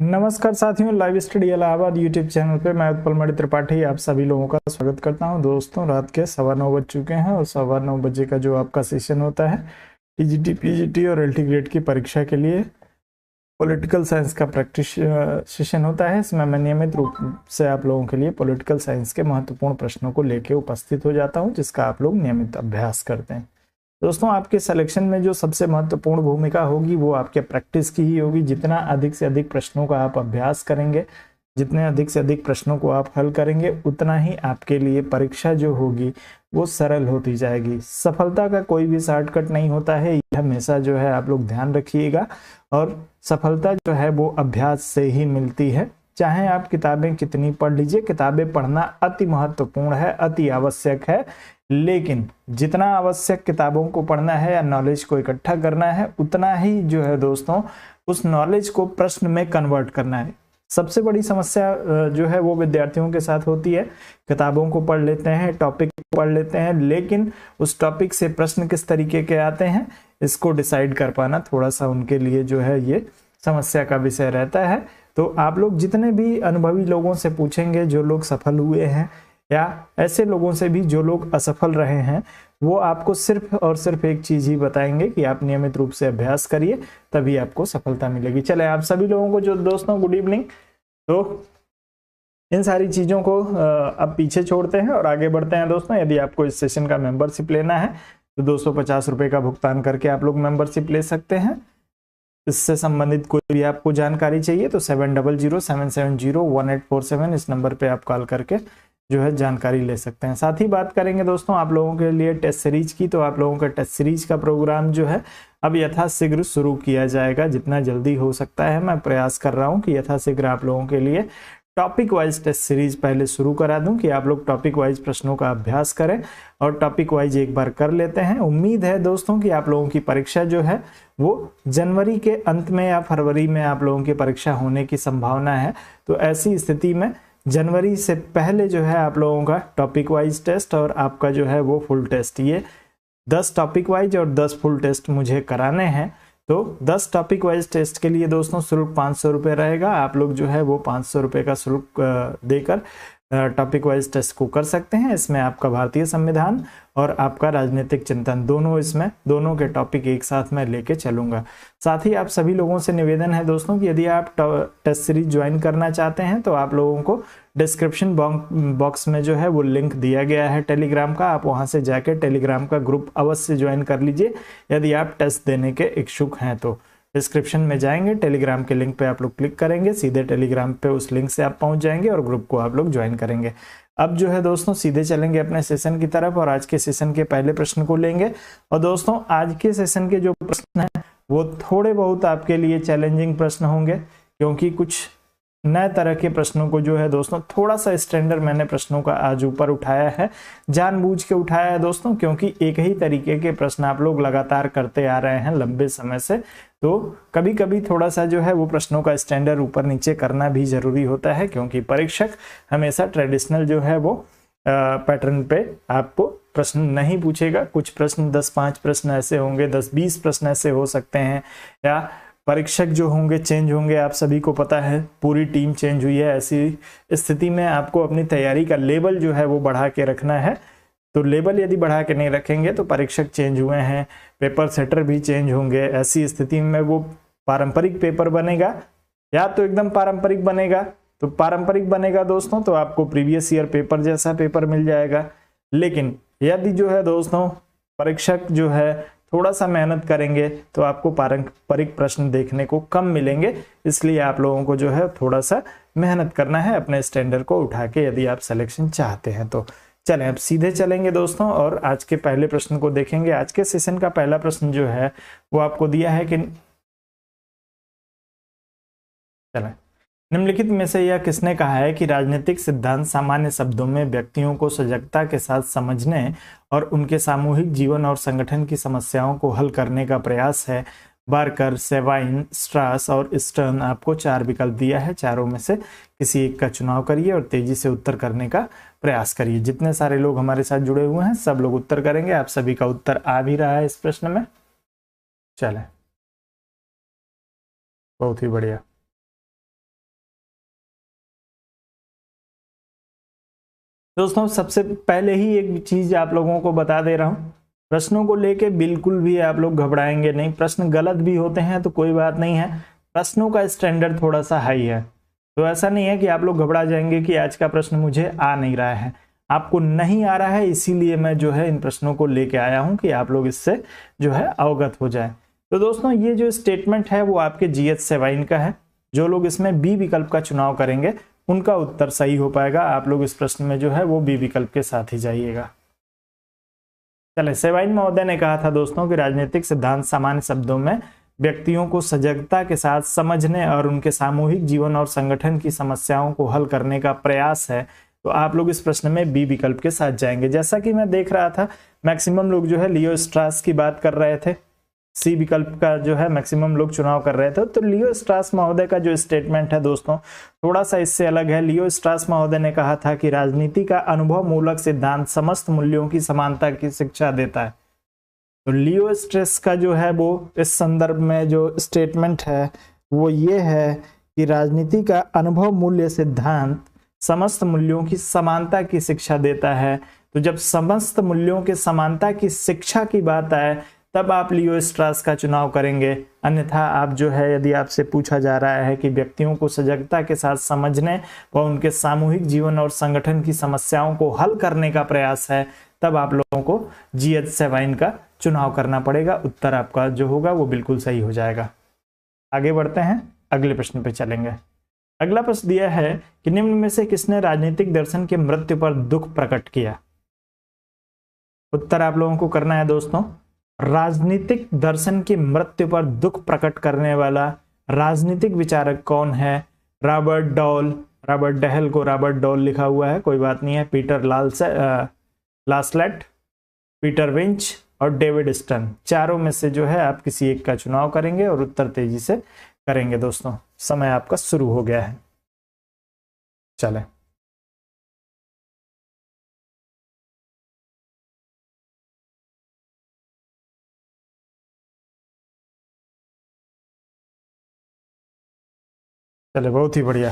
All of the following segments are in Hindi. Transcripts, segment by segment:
नमस्कार साथियों, live study Allahabad YouTube channel पे मैं उत्पल मणि त्रिपाठी आप सभी लोगों का स्वागत करता हूं। दोस्तों, रात के 9:15 बज चुके हैं और 9:15 बजे का जो आपका सेशन होता है टीजीटी, पीजीटी और एलटी ग्रेड की परीक्षा के लिए पॉलिटिकल साइंस का प्रैक्टिस सेशन होता है। इसमें मैं नियमित रूप से आप लोगों के लिए पॉलिटिकल साइंस के महत्वपूर्ण प्रश्नों को लेकर उपस्थित हो जाता हूँ, जिसका आप लोग नियमित अभ्यास करते हैं। दोस्तों, आपके सिलेक्शन में जो सबसे महत्वपूर्ण भूमिका होगी वो आपके प्रैक्टिस की ही होगी। जितना अधिक से अधिक प्रश्नों का आप अभ्यास करेंगे, जितने अधिक से अधिक प्रश्नों को आप हल करेंगे, उतना ही आपके लिए परीक्षा जो होगी वो सरल होती जाएगी। सफलता का कोई भी शॉर्टकट नहीं होता है, यह हमेशा जो है आप लोग ध्यान रखिएगा। और सफलता जो है वो अभ्यास से ही मिलती है। चाहे आप किताबें कितनी पढ़ लीजिए, किताबें पढ़ना अति महत्वपूर्ण है, अति आवश्यक है, लेकिन जितना आवश्यक किताबों को पढ़ना है या नॉलेज को इकट्ठा करना है, उतना ही जो है दोस्तों उस नॉलेज को प्रश्न में कन्वर्ट करना है। सबसे बड़ी समस्या जो है वो विद्यार्थियों के साथ होती है। किताबों को पढ़ लेते हैं, टॉपिक को पढ़ लेते हैं, लेकिन उस टॉपिक से प्रश्न किस तरीके के आते हैं इसको डिसाइड कर पाना थोड़ा सा उनके लिए जो है ये समस्या का विषय रहता है। तो आप लोग जितने भी अनुभवी लोगों से पूछेंगे, जो लोग सफल हुए हैं, या ऐसे लोगों से भी जो लोग असफल रहे हैं, वो आपको सिर्फ और सिर्फ एक चीज ही बताएंगे कि आप नियमित रूप से अभ्यास करिए, तभी आपको सफलता मिलेगी। चले, आप सभी लोगों को जो दोस्तों गुड इवनिंग। तो इन सारी चीजों को अब पीछे छोड़ते हैं और आगे बढ़ते हैं। दोस्तों, यदि आपको इस सेशन का मेंबरशिप लेना है तो 250 रुपए का भुगतान करके आप लोग मेंबरशिप ले सकते हैं। इससे संबंधित कोई भी आपको जानकारी चाहिए तो 7007701847 इस नंबर पे आप कॉल करके जो है जानकारी ले सकते हैं। साथ ही बात करेंगे दोस्तों आप लोगों के लिए टेस्ट सीरीज की। तो आप लोगों का टेस्ट सीरीज का प्रोग्राम जो है अब यथाशीघ्र शुरू किया जाएगा। जितना जल्दी हो सकता है मैं प्रयास कर रहा हूं कि यथाशीघ्र आप लोगों के लिए टॉपिक वाइज टेस्ट सीरीज पहले शुरू करा दूं कि आप लोग टॉपिक वाइज प्रश्नों का अभ्यास करें और टॉपिक वाइज एक बार कर लेते हैं। उम्मीद है दोस्तों कि आप लोगों की परीक्षा जो है वो जनवरी के अंत में या फरवरी में आप लोगों की परीक्षा होने की संभावना है। तो ऐसी स्थिति में जनवरी से पहले जो है आप लोगों का टॉपिक वाइज टेस्ट और आपका जो है वो फुल टेस्ट, ये 10 टॉपिक वाइज और 10 फुल टेस्ट मुझे कराने हैं। तो 10 टॉपिक वाइज टेस्ट के लिए दोस्तों शुल्क 500 रुपये रहेगा। आप लोग जो है वो 500 रुपये का शुल्क देकर टॉपिक वाइज टेस्ट को कर सकते हैं। इसमें आपका भारतीय संविधान और आपका राजनीतिक चिंतन दोनों के टॉपिक एक साथ मैं लेके चलूंगा। साथ ही आप सभी लोगों से निवेदन है दोस्तों कि यदि आप टेस्ट सीरीज ज्वाइन करना चाहते हैं तो आप लोगों को डिस्क्रिप्शन बॉक्स में जो है वो लिंक दिया गया है टेलीग्राम का। आप वहां से जाकर टेलीग्राम का ग्रुप अवश्य ज्वाइन कर लीजिए यदि आप टेस्ट देने के इच्छुक हैं। तो डिस्क्रिप्शन में जाएंगे, टेलीग्राम के लिंक पे आप लोग क्लिक करेंगे, सीधे टेलीग्राम पे उस लिंक से आप पहुंच जाएंगे और ग्रुप को आप लोग ज्वाइन करेंगे। अब जो है दोस्तों सीधे चलेंगे अपने सेशन की तरफ और आज के सेशन के पहले प्रश्न को लेंगे। और दोस्तों आज के सेशन के जो प्रश्न हैं वो थोड़े बहुत आपके लिए चैलेंजिंग प्रश्न होंगे, क्योंकि कुछ नए तरह के प्रश्नों को जो है दोस्तों थोड़ा सा स्टैंडर्ड मैंने प्रश्नों का आज ऊपर उठाया है, जानबूझ के उठाया है दोस्तों, क्योंकि एक ही तरीके के प्रश्न आप लोग लगातार करते आ रहे हैं लंबे समय से। तो कभी कभी थोड़ा सा जो है वो प्रश्नों का स्टैंडर्ड ऊपर नीचे करना भी जरूरी होता है, क्योंकि परीक्षक हमेशा ट्रेडिशनल जो है वो पैटर्न पे आपको प्रश्न नहीं पूछेगा। कुछ प्रश्न 10-5 प्रश्न ऐसे होंगे, 10-20 प्रश्न ऐसे हो सकते हैं, या परीक्षक जो होंगे चेंज होंगे। आप सभी को पता है पूरी टीम चेंज हुई है। ऐसी स्थिति में आपको अपनी तैयारी का लेवल जो है वो बढ़ा के रखना है। तो लेवल यदि बढ़ा के नहीं रखेंगे तो परीक्षक चेंज हुए हैं, पेपर सेटर भी चेंज होंगे। ऐसी स्थिति में वो पारंपरिक पेपर बनेगा या तो एकदम पारंपरिक बनेगा। तो पारंपरिक बनेगा दोस्तों तो आपको प्रीवियस ईयर पेपर जैसा पेपर मिल जाएगा। लेकिन यदि जो है दोस्तों परीक्षक जो है थोड़ा सा मेहनत करेंगे तो आपको पारंपरिक प्रश्न देखने को कम मिलेंगे। इसलिए आप लोगों को जो है थोड़ा सा मेहनत करना है अपने स्टैंडर्ड को उठा के, यदि आप सिलेक्शन चाहते हैं तो। चलें अब सीधे चलेंगे दोस्तों और आज के पहले प्रश्न को देखेंगे। आज के सेशन का पहला प्रश्न जो है वो आपको दिया है कि चलें, निम्नलिखित में से यह किसने कहा है कि राजनीतिक सिद्धांत सामान्य शब्दों में व्यक्तियों को सजगता के साथ समझने और उनके सामूहिक जीवन और संगठन की समस्याओं को हल करने का प्रयास है। बार्कर, सेवाइन, स्ट्रास और स्टर्न। आपको 4 विकल्प दिया है, चारों में से किसी एक का चुनाव करिए और तेजी से उत्तर करने का प्रयास करिए। जितने सारे लोग हमारे साथ जुड़े हुए हैं सब लोग उत्तर करेंगे। आप सभी का उत्तर आ भी रहा है इस प्रश्न में। चलें, बहुत ही बढ़िया। दोस्तों सबसे पहले ही एक चीज आप लोगों को बता दे रहा हूं, प्रश्नों को लेके बिल्कुल भी आप लोग घबराएंगे नहीं। प्रश्न गलत भी होते हैं तो कोई बात नहीं है, प्रश्नों का स्टैंडर्ड थोड़ा सा हाई है, तो ऐसा नहीं है कि आप लोग घबरा जाएंगे कि आज का प्रश्न मुझे आ नहीं रहा है। आपको नहीं आ रहा है, इसीलिए मैं जो है इन प्रश्नों को लेके आया हूं कि आप लोग इससे जो है अवगत हो जाए। तो दोस्तों ये जो स्टेटमेंट है वो आपके GH सेवाइन का है। जो लोग इसमें बी विकल्प का चुनाव करेंगे उनका उत्तर सही हो पाएगा। आप लोग इस प्रश्न में जो है वो बी विकल्प के साथ ही जाइएगा। चले, सेवाइन महोदय ने कहा था दोस्तों कि राजनीतिक सिद्धांत सामान्य शब्दों में व्यक्तियों को सजगता के साथ समझने और उनके सामूहिक जीवन और संगठन की समस्याओं को हल करने का प्रयास है। तो आप लोग इस प्रश्न में बी विकल्प के साथ जाएंगे। जैसा कि मैं देख रहा था मैक्सिमम लोग जो है लियो स्ट्रास की बात कर रहे थे, सी विकल्प का जो है मैक्सिमम लोग चुनाव कर रहे थे। तो लियो स्ट्रास महोदय का जो स्टेटमेंट है दोस्तों थोड़ा सा इससे अलग है। लियो स्ट्रास महोदय ने कहा था कि राजनीति का अनुभव मूलक सिद्धांत समस्त मूल्यों की समानता की शिक्षा देता है। तो लियो स्ट्रेस का जो है वो इस संदर्भ में जो स्टेटमेंट है वो ये है कि राजनीति का अनुभव मूल्य सिद्धांत समस्त मूल्यों की समानता की शिक्षा देता है। तो जब समस्त मूल्यों के समानता की शिक्षा की बात आए तब आप लियो स्ट्रास का चुनाव करेंगे। अन्यथा आप जो है, यदि आपसे पूछा जा रहा है कि व्यक्तियों को सजगता के साथ समझने व उनके सामूहिक जीवन और संगठन की समस्याओं को हल करने का प्रयास है, तब आप लोगों को GH सेवाइन का चुनाव करना पड़ेगा। उत्तर आपका जो होगा वो बिल्कुल सही हो जाएगा। आगे बढ़ते हैं, अगले प्रश्न पे चलेंगे। अगला प्रश्न दिया है कि निम्न में से किसने राजनीतिक दर्शन के मृत्यु पर दुख प्रकट किया। उत्तर आप लोगों को करना है दोस्तों, राजनीतिक दर्शन की मृत्यु पर दुख प्रकट करने वाला राजनीतिक विचारक कौन है। रॉबर्ट डॉल, रॉबर्ट डहल को रॉबर्ट डॉल लिखा हुआ है, कोई बात नहीं है। पीटर लासलेट, पीटर विंच और डेविड स्टन, चारों में से जो है आप किसी एक का चुनाव करेंगे और उत्तर तेजी से करेंगे। दोस्तों समय आपका शुरू हो गया है, चले। चले, बहुत ही बढ़िया।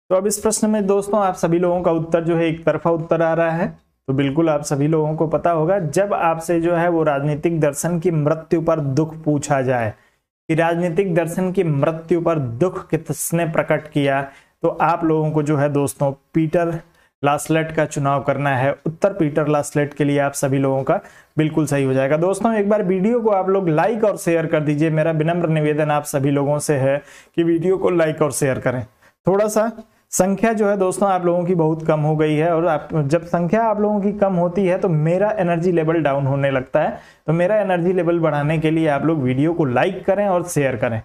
तो अब इस प्रश्न में दोस्तों आप सभी लोगों का उत्तर जो है एक तरफा उत्तर आ रहा है। तो बिल्कुल आप सभी लोगों को पता होगा, जब आपसे जो है वो राजनीतिक दर्शन की मृत्यु पर दुख पूछा जाए कि राजनीतिक दर्शन की मृत्यु पर दुख किसने प्रकट किया, तो आप लोगों को जो है दोस्तों पीटर लासलेट का चुनाव करना है। उत्तर पीटर लासलेट के लिए आप सभी लोगों का बिल्कुल सही हो जाएगा। दोस्तों एक बार वीडियो को आप लोग लाइक और शेयर कर दीजिए। मेरा विनम्र निवेदन आप सभी लोगों से है कि वीडियो को लाइक और शेयर करें। थोड़ा सा संख्या जो है दोस्तों आप लोगों की बहुत कम हो गई है, और जब संख्या आप लोगों की कम होती है तो मेरा एनर्जी लेवल डाउन होने लगता है। तो मेरा एनर्जी लेवल बढ़ाने के लिए आप लोग वीडियो को लाइक करें और शेयर करें।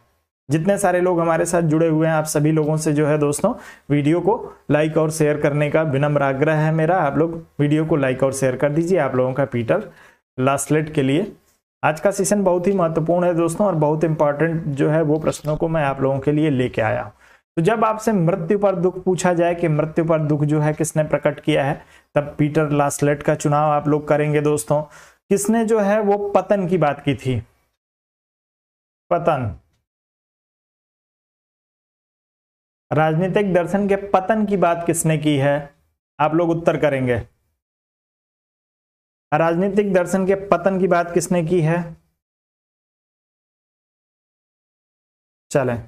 जितने सारे लोग हमारे साथ जुड़े हुए हैं, आप सभी लोगों से जो है दोस्तों वीडियो को लाइक और शेयर करने का विनम्र आग्रह है मेरा। आप लोग वीडियो को लाइक और शेयर कर दीजिए। आप लोगों का पीटर लासलेट के लिए आज का सेशन बहुत ही महत्वपूर्ण है दोस्तों, और बहुत इंपॉर्टेंट जो है वो प्रश्नों को मैं आप लोगों के लिए लेके आया हूं। तो जब आपसे मृत्यु पर दुख पूछा जाए कि मृत्यु पर दुख जो है किसने प्रकट किया है, तब पीटर लासलेट का चुनाव आप लोग करेंगे। दोस्तों किसने जो है वो पतन की बात की थी, पतन, राजनीतिक दर्शन के पतन की बात किसने की है, आप लोग उत्तर करेंगे। राजनीतिक दर्शन के पतन की बात किसने की है, चलें।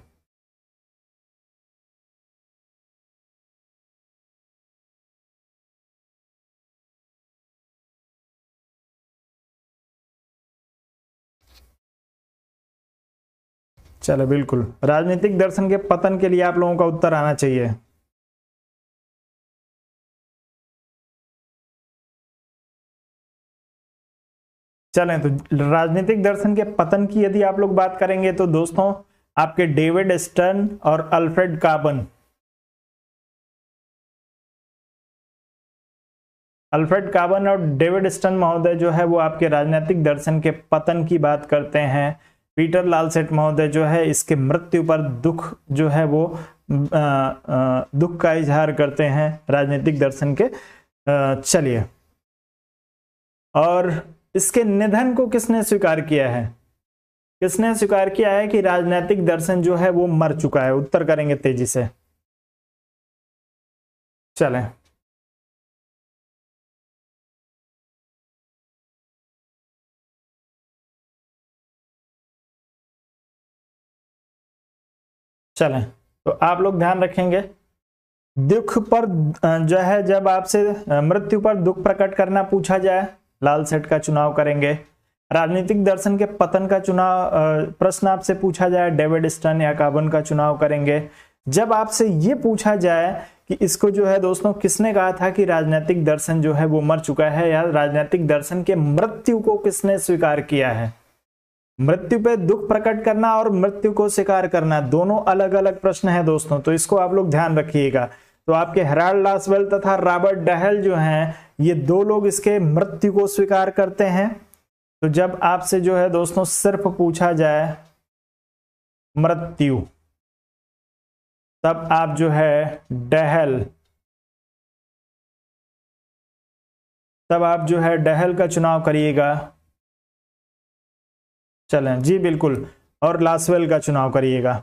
चलो बिल्कुल, राजनीतिक दर्शन के पतन के लिए आप लोगों का उत्तर आना चाहिए। चलें, तो राजनीतिक दर्शन के पतन की यदि आप लोग बात करेंगे तो दोस्तों आपके डेविड स्टर्न और अल्फ्रेड कार्बन, अल्फ्रेड कार्बन और डेविड स्टर्न महोदय जो है वो आपके राजनीतिक दर्शन के पतन की बात करते हैं। पीटर लालसेट महोदय जो है इसके मृत्यु पर दुख जो है वो दुख का इजहार करते हैं राजनीतिक दर्शन के। चलिए, और इसके निधन को किसने स्वीकार किया है, किसने स्वीकार किया है कि राजनीतिक दर्शन जो है वो मर चुका है, उत्तर करेंगे तेजी से। चलें, चलें, तो आप लोग ध्यान रखेंगे, दुख पर जो है जब आपसे मृत्यु पर दुख प्रकट करना पूछा जाए, लाल सेट का चुनाव करेंगे। राजनीतिक दर्शन के पतन का चुनाव प्रश्न आपसे पूछा जाए, डेविड स्टर्न या कार्बन का चुनाव करेंगे। जब आपसे ये पूछा जाए कि इसको जो है दोस्तों किसने कहा था कि राजनीतिक दर्शन जो है वो मर चुका है, या राजनीतिक दर्शन के मृत्यु को किसने स्वीकार किया है। मृत्यु पे दुख प्रकट करना और मृत्यु को स्वीकार करना दोनों अलग अलग प्रश्न है दोस्तों, तो इसको आप लोग ध्यान रखिएगा। तो आपके हेराल्ड लासवेल तथा रॉबर्ट डहेल जो हैं, ये दो लोग इसके मृत्यु को स्वीकार करते हैं। तो जब आपसे जो है दोस्तों सिर्फ पूछा जाए मृत्यु, तब आप जो है डहेल, तब आप जो है डहेल का चुनाव करिएगा। चलें जी बिल्कुल, और लासवेल का चुनाव करिएगा।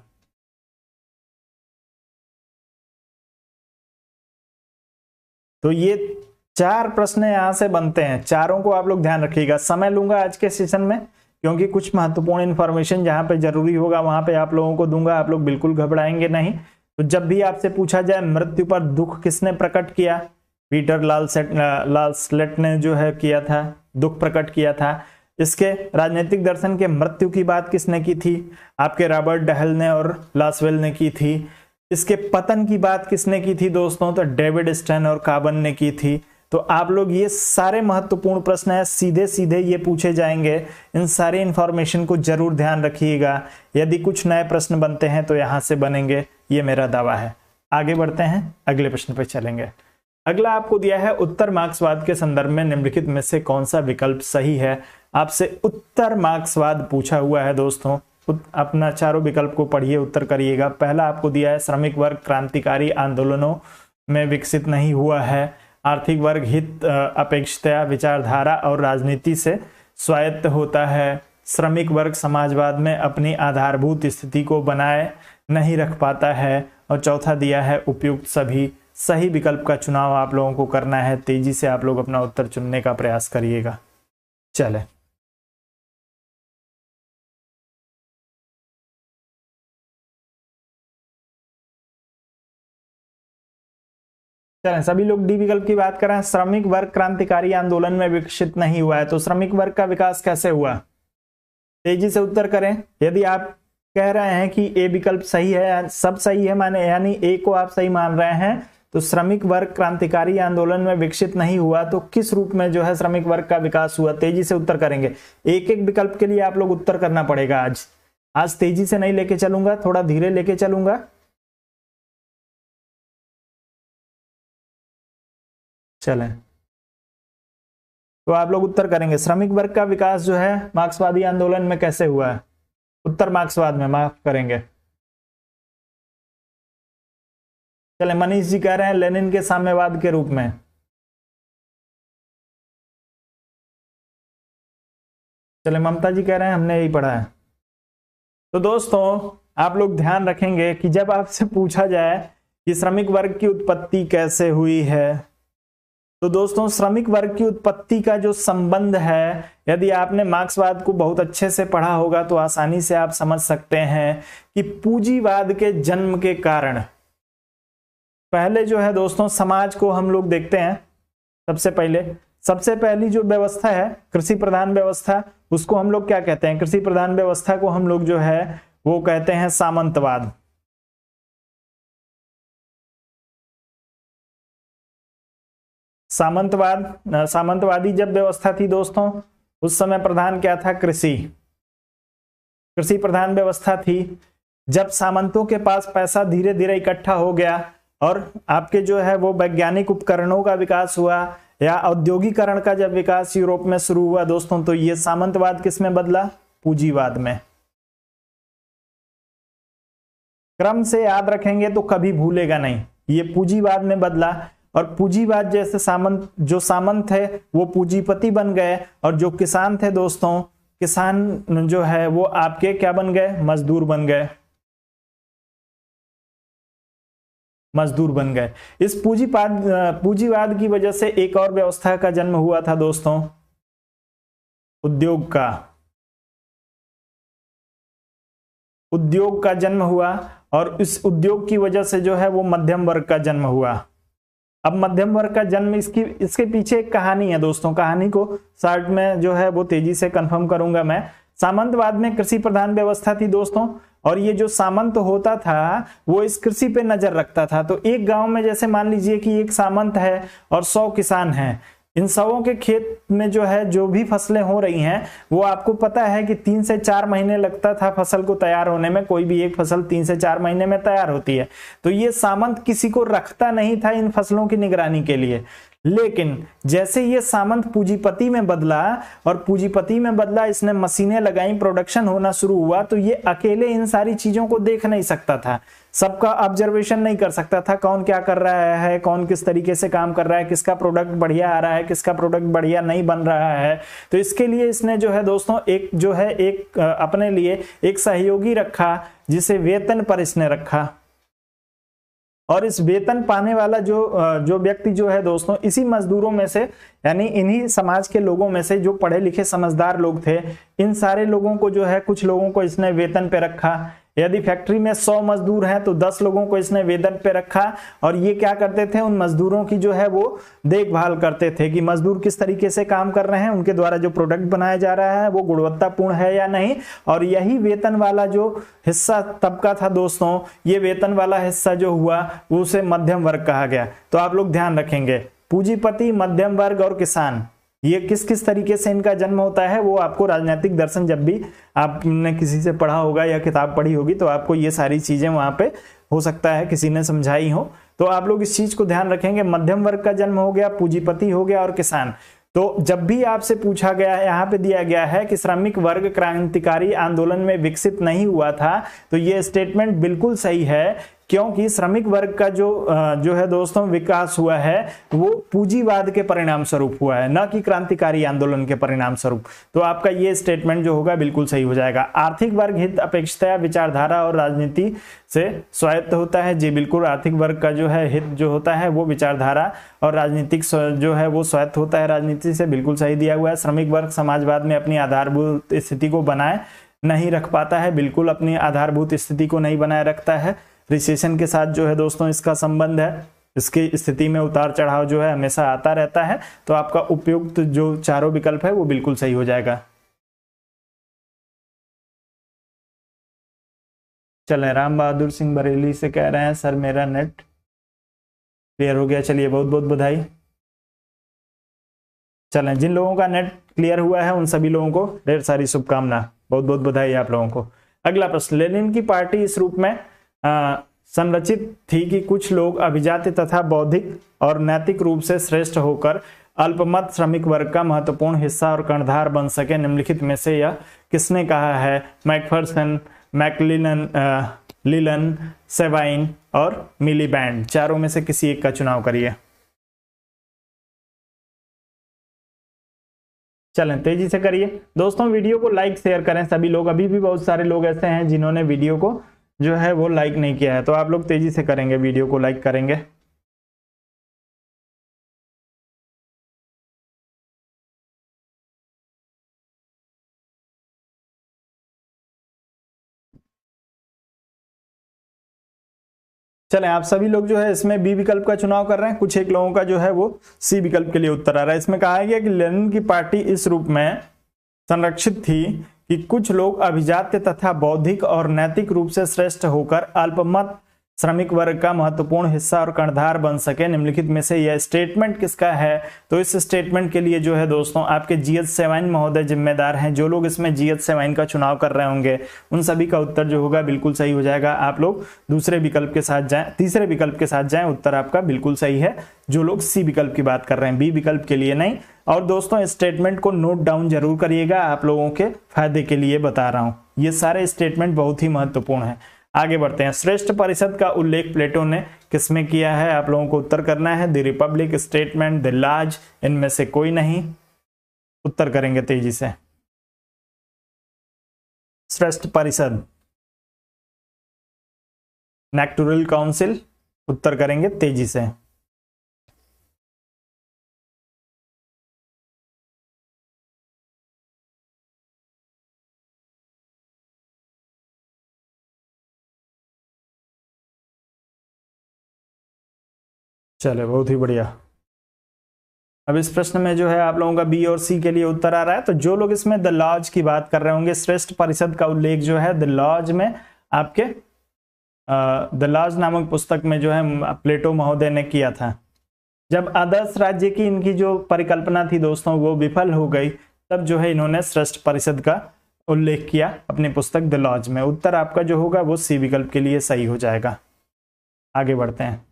तो ये 4 प्रश्न यहां से बनते हैं, चारों को आप लोग ध्यान रखिएगा। समय लूंगा आज के सेशन में, क्योंकि कुछ महत्वपूर्ण इंफॉर्मेशन जहां पे जरूरी होगा वहां पे आप लोगों को दूंगा, आप लोग बिल्कुल घबराएंगे नहीं। तो जब भी आपसे पूछा जाए मृत्यु पर दुख किसने प्रकट किया, पीटर लालस्लेट ने जो है किया था, दुख प्रकट किया था। इसके राजनीतिक दर्शन के मृत्यु की बात किसने की थी, आपके रॉबर्ट डहेल ने और लासवेल ने की थी। इसके पतन की बात किसने की थी दोस्तों, तो डेविड स्टर्न और कार्बन ने की थी। तो आप लोग ये सारे महत्वपूर्ण प्रश्न है, सीधे सीधे ये पूछे जाएंगे, इन सारी इंफॉर्मेशन को जरूर ध्यान रखिएगा। यदि कुछ नए प्रश्न बनते हैं तो यहां से बनेंगे, ये मेरा दावा है। आगे बढ़ते हैं, अगले प्रश्न पर चलेंगे। अगला आपको दिया है, उत्तर मार्क्सवाद के संदर्भ में निम्नलिखित में से कौन सा विकल्प सही है। आपसे उत्तर मार्क्सवाद पूछा हुआ है दोस्तों, अपना चारों विकल्प को पढ़िए, उत्तर करिएगा। पहला आपको दिया है, श्रमिक वर्ग क्रांतिकारी आंदोलनों में विकसित नहीं हुआ है, आर्थिक वर्ग हित अपेक्षता विचारधारा और राजनीति से स्वायत्त होता है, श्रमिक वर्ग समाजवाद में अपनी आधारभूत स्थिति को बनाए नहीं रख पाता है, और चौथा दिया है उपयुक्त सभी। सही विकल्प का चुनाव आप लोगों को करना है, तेजी से आप लोग अपना उत्तर चुनने का प्रयास करिएगा। चले, चलें, सभी लोग डी विकल्प की बात करें। श्रमिक वर्ग क्रांतिकारी आंदोलन में विकसित नहीं हुआ है, तो श्रमिक वर्ग का विकास कैसे हुआ, तेजी से उत्तर करें। यदि आप कह रहे हैं कि ए विकल्प सही है, सब सही है माने, यानी ए को आप सही मान रहे हैं, तो श्रमिक वर्ग क्रांतिकारी आंदोलन में विकसित नहीं हुआ, तो किस रूप में जो है श्रमिक वर्ग का विकास हुआ, तेजी से उत्तर करेंगे। एक एक विकल्प के लिए आप लोग उत्तर करना पड़ेगा। आज तेजी से नहीं लेके चलूंगा, थोड़ा धीरे लेके चलूंगा। चलें, तो आप लोग उत्तर करेंगे, श्रमिक वर्ग का विकास जो है मार्क्सवादी आंदोलन में कैसे हुआ है, उत्तर मार्क्सवाद में, माफ करेंगे। चले, मनीष जी कह रहे हैं लेनिन के साम्यवाद के रूप में। चले, ममता जी कह रहे हैं हमने यही पढ़ा है। तो दोस्तों आप लोग ध्यान रखेंगे कि जब आपसे पूछा जाए कि श्रमिक वर्ग की उत्पत्ति कैसे हुई है, तो दोस्तों श्रमिक वर्ग की उत्पत्ति का जो संबंध है, यदि आपने मार्क्सवाद को बहुत अच्छे से पढ़ा होगा तो आसानी से आप समझ सकते हैं कि पूंजीवाद के जन्म के कारण पहले जो है दोस्तों समाज को हम लोग देखते हैं। सबसे पहली जो व्यवस्था है कृषि प्रधान व्यवस्था, उसको हम लोग क्या कहते हैं, कृषि प्रधान व्यवस्था को हम लोग जो है वो कहते हैं सामंतवाद। सामंतवादी जब व्यवस्था थी दोस्तों, उस समय प्रधान क्या था, कृषि प्रधान व्यवस्था थी। जब सामंतों के पास पैसा धीरे धीरे इकट्ठा हो गया और आपके जो है वो वैज्ञानिक उपकरणों का विकास हुआ या औद्योगिकरण का जब विकास यूरोप में शुरू हुआ दोस्तों, तो ये सामंतवाद किस में बदला, पूंजीवाद में। क्रम से याद रखेंगे तो कभी भूलेगा नहीं, ये पूंजीवाद में बदला। और पूंजीवाद जैसे सामंत थे वो पूंजीपति बन गए, और जो किसान थे दोस्तों, किसान जो है वो आपके क्या बन गए, मजदूर बन गए। इस पूंजीवाद की वजह से एक और व्यवस्था का जन्म हुआ था दोस्तों, उद्योग का जन्म हुआ। और इस उद्योग की वजह से जो है वो मध्यम वर्ग का जन्म हुआ। अब मध्यम वर्ग का जन्म, इसके पीछे एक कहानी है दोस्तों, कहानी को शॉर्ट में जो है वो तेजी से कंफर्म करूंगा मैं। सामंतवाद में कृषि प्रधान व्यवस्था थी दोस्तों, और ये जो सामंत होता था वो इस कृषि पे नजर रखता था। तो एक गांव में जैसे मान लीजिए कि एक सामंत है और 100 किसान हैं, इन सबों के खेत में जो है जो भी फसलें हो रही हैं वो आपको पता है कि 3 से 4 महीने लगता था फसल को तैयार होने में। कोई भी एक फसल 3 से 4 महीने में तैयार होती है। तो ये सामंत किसी को रखता नहीं था इन फसलों की निगरानी के लिए। लेकिन जैसे ये सामंत पूंजीपति में बदला, और पूंजीपति में बदला, इसने मशीनें लगाई, प्रोडक्शन होना शुरू हुआ, तो ये अकेले इन सारी चीजों को देख नहीं सकता था, सबका ऑब्जर्वेशन नहीं कर सकता था, कौन क्या कर रहा है, कौन किस तरीके से काम कर रहा है, किसका प्रोडक्ट बढ़िया आ रहा है, किसका प्रोडक्ट बढ़िया नहीं बन रहा है। तो इसके लिए इसने जो है दोस्तों एक अपने लिए एक सहयोगी रखा, जिसे वेतन पर इसने रखा। और इस वेतन पाने वाला जो व्यक्ति जो है दोस्तों, इसी मजदूरों में से, यानी इन्हीं समाज के लोगों में से जो पढ़े लिखे समझदार लोग थे, इन सारे लोगों को जो है, कुछ लोगों को इसने वेतन पे रखा। यदि फैक्ट्री में 100 मजदूर हैं तो 10 लोगों को इसने वेतन पे रखा, और ये क्या करते थे, उन मजदूरों की जो है वो देखभाल करते थे कि मजदूर किस तरीके से काम कर रहे हैं, उनके द्वारा जो प्रोडक्ट बनाया जा रहा है वो गुणवत्तापूर्ण है या नहीं। और यही वेतन वाला जो हिस्सा तबका था दोस्तों, ये वेतन वाला हिस्सा जो हुआ वो उसे मध्यम वर्ग कहा गया। तो आप लोग ध्यान रखेंगे, पूंजीपति, मध्यम वर्ग और किसान, ये किस किस तरीके से इनका जन्म होता है वो आपको राजनीतिक दर्शन, जब भी आपने किसी से पढ़ा होगा या किताब पढ़ी होगी तो आपको ये सारी चीजें वहां पे हो सकता है किसी ने समझाई हो। तो आप लोग इस चीज को ध्यान रखेंगे, मध्यम वर्ग का जन्म हो गया, पूंजीपति हो गया और किसान। तो जब भी आपसे पूछा गया है, यहाँ पे दिया गया है कि श्रमिक वर्ग क्रांतिकारी आंदोलन में विकसित नहीं हुआ था, तो ये स्टेटमेंट बिल्कुल सही है, क्योंकि श्रमिक वर्ग का जो है दोस्तों विकास हुआ है वो पूंजीवाद के परिणाम स्वरूप हुआ है, न कि क्रांतिकारी आंदोलन के परिणाम स्वरूप। तो आपका ये स्टेटमेंट जो होगा बिल्कुल सही हो जाएगा। आर्थिक वर्ग हित अपेक्षाया विचारधारा और राजनीति से स्वायत्त होता है। जी बिल्कुल, आर्थिक वर्ग का जो है हित जो होता है वो विचारधारा और राजनीतिक जो है वो स्वायत्त होता है राजनीति से, बिल्कुल सही दिया हुआ है। श्रमिक वर्ग समाजवाद में अपनी आधारभूत स्थिति को बनाए नहीं रख पाता है, बिल्कुल अपनी आधारभूत स्थिति को नहीं बनाए रखता है। रिसेशन के साथ जो है दोस्तों इसका संबंध है, इसकी स्थिति में उतार चढ़ाव जो है हमेशा आता रहता है। तो आपका उपयुक्त जो चारों विकल्प है वो बिल्कुल सही हो जाएगा। चलें, राम बहादुर सिंह बरेली से कह रहे हैं सर मेरा नेट क्लियर हो गया, चलिए बहुत बहुत बधाई। चलें, जिन लोगों का नेट क्लियर हुआ है उन सभी लोगों को ढेर सारी शुभकामना, बहुत बहुत बधाई आप लोगों को। अगला प्रश्न, लेनिन की पार्टी इस रूप में संरचित थी कि कुछ लोग अभिजात तथा बौद्धिक और नैतिक रूप से श्रेष्ठ होकर अल्पमत श्रमिक वर्ग का महत्वपूर्ण हिस्सा और कर्णधार बन सके। निम्नलिखित में से यह किसने कहा है? मैकफर्सन, मैकलिनन, लीलन, सेवाइन और मिलीबैंड, चारों में से किसी एक का चुनाव करिए। चलें तेजी से करिए दोस्तों, वीडियो को लाइक शेयर करें सभी लोग। अभी भी बहुत सारे लोग ऐसे हैं जिन्होंने वीडियो को जो है वो लाइक नहीं किया है, तो आप लोग तेजी से करेंगे, वीडियो को लाइक करेंगे। चलें, आप सभी लोग जो है इसमें बी विकल्प का चुनाव कर रहे हैं, कुछ एक लोगों का जो है वो सी विकल्प के लिए उत्तर आ रहा है। इसमें कहा गया कि लेनिन की पार्टी इस रूप में संरक्षित थी कि कुछ लोग अभिजात तथा बौद्धिक और नैतिक रूप से श्रेष्ठ होकर अल्पमत श्रमिक वर्ग का महत्वपूर्ण हिस्सा और कर्णधार बन सके। निम्नलिखित में से यह स्टेटमेंट किसका है? तो इस स्टेटमेंट के लिए जो है दोस्तों आपके जीएच सेवाइन महोदय जिम्मेदार हैं। जो लोग इसमें जीएच सेवाइन का चुनाव कर रहे होंगे उन सभी का उत्तर जो होगा बिल्कुल सही हो जाएगा। आप लोग दूसरे विकल्प के साथ जाएं, तीसरे विकल्प के साथ जाएं, उत्तर आपका बिल्कुल सही है। जो लोग सी विकल्प की बात कर रहे हैं, बी विकल्प के लिए नहीं। और दोस्तों इस स्टेटमेंट को नोट डाउन जरूर करिएगा, आप लोगों के फायदे के लिए बता रहा हूं, ये सारे स्टेटमेंट बहुत ही महत्वपूर्ण है। आगे बढ़ते हैं, श्रेष्ठ परिषद का उल्लेख प्लेटो ने किसमें किया है? आप लोगों को उत्तर करना है। द रिपब्लिक, स्टेटमेंट, द लाज, इनमें से कोई नहीं। उत्तर करेंगे तेजी से। श्रेष्ठ परिषद, नेक्टोरल काउंसिल, उत्तर करेंगे तेजी से। चले, बहुत ही बढ़िया। अब इस प्रश्न में जो है आप लोगों का बी और सी के लिए उत्तर आ रहा है। तो जो लोग इसमें द लॉज की बात कर रहे होंगे, श्रेष्ठ परिषद का उल्लेख जो है द लॉज में आपके द लॉज नामक पुस्तक में जो है प्लेटो महोदय ने किया था। जब आदर्श राज्य की इनकी जो परिकल्पना थी दोस्तों वो विफल हो गई, तब जो है इन्होंने श्रेष्ठ परिषद का उल्लेख किया अपनी पुस्तक द लॉज में। उत्तर आपका जो होगा वो सी विकल्प के लिए सही हो जाएगा। आगे बढ़ते हैं।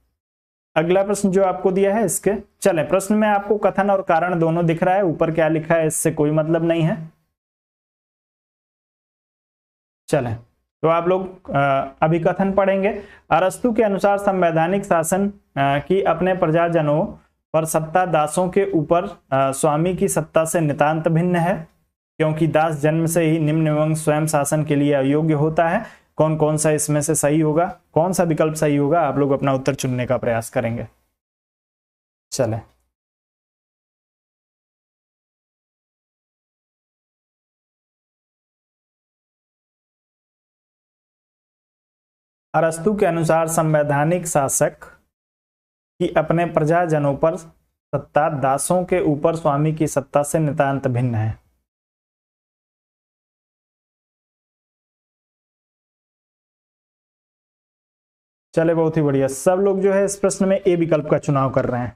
अगला प्रश्न जो आपको दिया है इसके, चले प्रश्न में आपको कथन और कारण दोनों दिख रहा है, ऊपर क्या लिखा है इससे कोई मतलब नहीं है। चले तो आप लोग अभिकथन पढ़ेंगे। अरस्तु के अनुसार संवैधानिक शासन की अपने प्रजाजनों पर सत्ता दासों के ऊपर स्वामी की सत्ता से नितांत भिन्न है, क्योंकि दास जन्म से ही निम्न एवं स्वयं शासन के लिए अयोग्य होता है। कौन कौन सा इसमें से सही होगा, कौन सा विकल्प सही होगा, आप लोग अपना उत्तर चुनने का प्रयास करेंगे। चले अरस्तु के अनुसार संवैधानिक शासक की अपने प्रजाजनों पर सत्ता दासों के ऊपर स्वामी की सत्ता से नितांत भिन्न है। चले, बहुत ही बढ़िया। सब लोग जो है इस प्रश्न में ए विकल्प का चुनाव कर रहे हैं।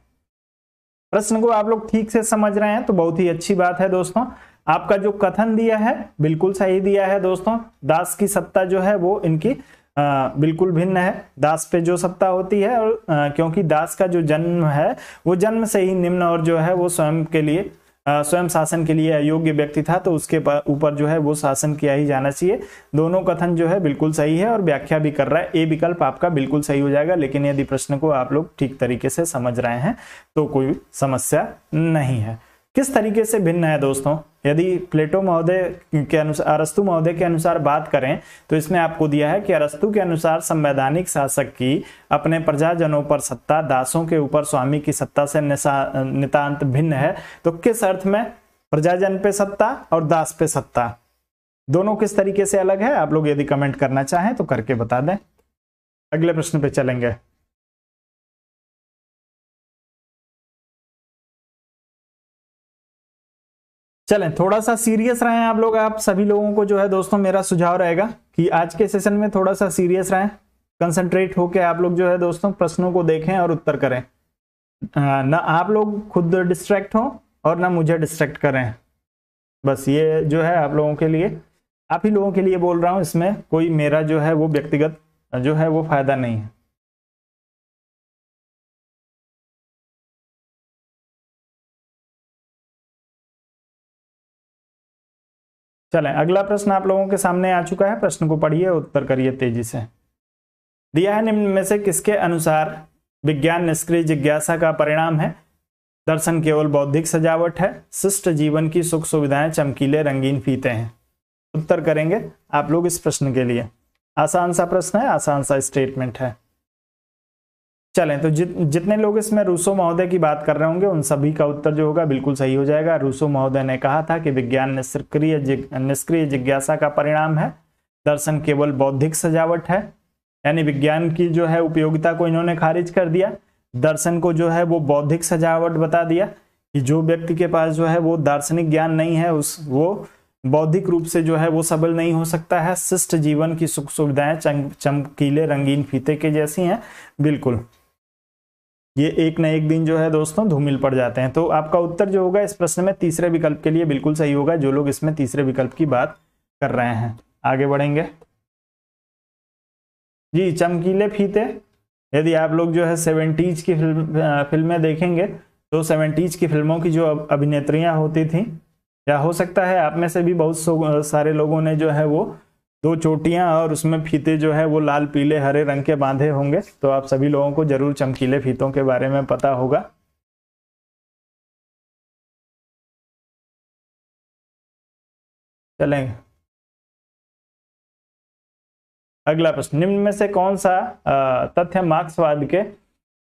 प्रश्न को आप लोग ठीक से समझ रहे हैं तो बहुत ही अच्छी बात है दोस्तों। आपका जो कथन दिया है बिल्कुल सही दिया है दोस्तों। दास की सत्ता जो है वो इनकी बिल्कुल भिन्न है, दास पे जो सत्ता होती है। और क्योंकि दास का जो जन्म है वो जन्म से ही निम्न और जो है वो स्वयं के लिए स्वयं शासन के लिए अयोग्य व्यक्ति था, तो उसके ऊपर जो है वो शासन किया ही जाना चाहिए। दोनों कथन जो है बिल्कुल सही है और व्याख्या भी कर रहा है। ए विकल्प आपका बिल्कुल सही हो जाएगा, लेकिन यदि प्रश्न को आप लोग ठीक तरीके से समझ रहे हैं तो कोई समस्या नहीं है। किस तरीके से भिन्न है दोस्तों, यदि प्लेटो महोदय के अनुसार, अरस्तु महोदय के अनुसार बात करें तो इसमें आपको दिया है कि अरस्तु के अनुसार संवैधानिक शासक की अपने प्रजाजनों पर सत्ता दासों के ऊपर स्वामी की सत्ता से नितांत भिन्न है। तो किस अर्थ में प्रजाजन पे सत्ता और दास पे सत्ता दोनों किस तरीके से अलग है, आप लोग यदि कमेंट करना चाहें तो करके बता दें। अगले प्रश्न पे चलेंगे। चलें, थोड़ा सा सीरियस रहें आप लोग। आप सभी लोगों को जो है दोस्तों मेरा सुझाव रहेगा कि आज के सेशन में थोड़ा सा सीरियस रहें, कंसंट्रेट होकर आप लोग जो है दोस्तों प्रश्नों को देखें और उत्तर करें। ना आप लोग खुद डिस्ट्रैक्ट हो और ना मुझे डिस्ट्रैक्ट करें। बस ये जो है आप लोगों के लिए, आप ही लोगों के लिए बोल रहा हूं, इसमें कोई मेरा जो है वो व्यक्तिगत जो है वो फायदा नहीं है। चलें, अगला प्रश्न आप लोगों के सामने आ चुका है। प्रश्न को पढ़िए, उत्तर करिए तेजी से। दिया है निम्न में से किसके अनुसार विज्ञान निष्क्रिय जिज्ञासा का परिणाम है। दर्शन केवल बौद्धिक सजावट है, शिष्ट जीवन की सुख सुविधाएं चमकीले रंगीन फीते हैं। उत्तर करेंगे आप लोग इस प्रश्न के लिए। आसान सा प्रश्न है, आसान सा स्टेटमेंट है। चलें, तो जितने लोग इसमें रूसो महोदय की बात कर रहे होंगे उन सभी का उत्तर जो होगा बिल्कुल सही हो जाएगा। रूसो महोदय ने कहा था कि विज्ञान निष्क्रिय जिज्ञासा का परिणाम है, दर्शन केवल बौद्धिक सजावट है, यानी विज्ञान की जो है उपयोगिता को इन्होंने खारिज कर दिया। दर्शन को जो है वो बौद्धिक सजावट बता दिया कि जो व्यक्ति के पास जो है वो दार्शनिक ज्ञान नहीं है, वो बौद्धिक रूप से जो है वो सबल नहीं हो सकता है। शिष्ट जीवन की सुख सुविधाएं चमकीले रंगीन फीते के जैसी हैं। बिल्कुल, ये एक न एक दिन जो है दोस्तों धूमिल पड़ जाते हैं। तो आपका उत्तर जो होगा इस प्रश्न में तीसरे विकल्प के लिए बिल्कुल सही होगा, जो लोग इसमें तीसरे विकल्प की बात कर रहे हैं। आगे बढ़ेंगे जी। चमकीले फीते, यदि आप लोग जो है 70s की फिल्में देखेंगे तो 70s की फिल्मों की जो अभिनेत्रियां होती थी, या हो सकता है आप में से भी बहुत सारे लोगों ने जो है वो दो चोटियां और उसमें फीते जो है वो लाल पीले हरे रंग के बांधे होंगे। तो आप सभी लोगों को जरूर चमकीले फीतों के बारे में पता होगा। चलेंगे अगला प्रश्न। निम्न में से कौन सा तथ्य मार्क्सवाद के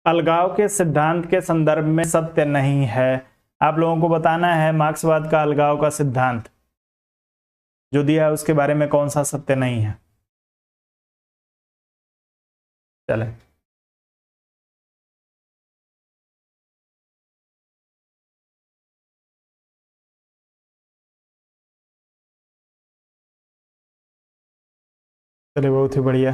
अलगाव के सिद्धांत के संदर्भ में सत्य नहीं है। आप लोगों को बताना है मार्क्सवाद का अलगाव का सिद्धांत जो दिया है उसके बारे में कौन सा सत्य नहीं है। चले, चलिए बहुत ही बढ़िया।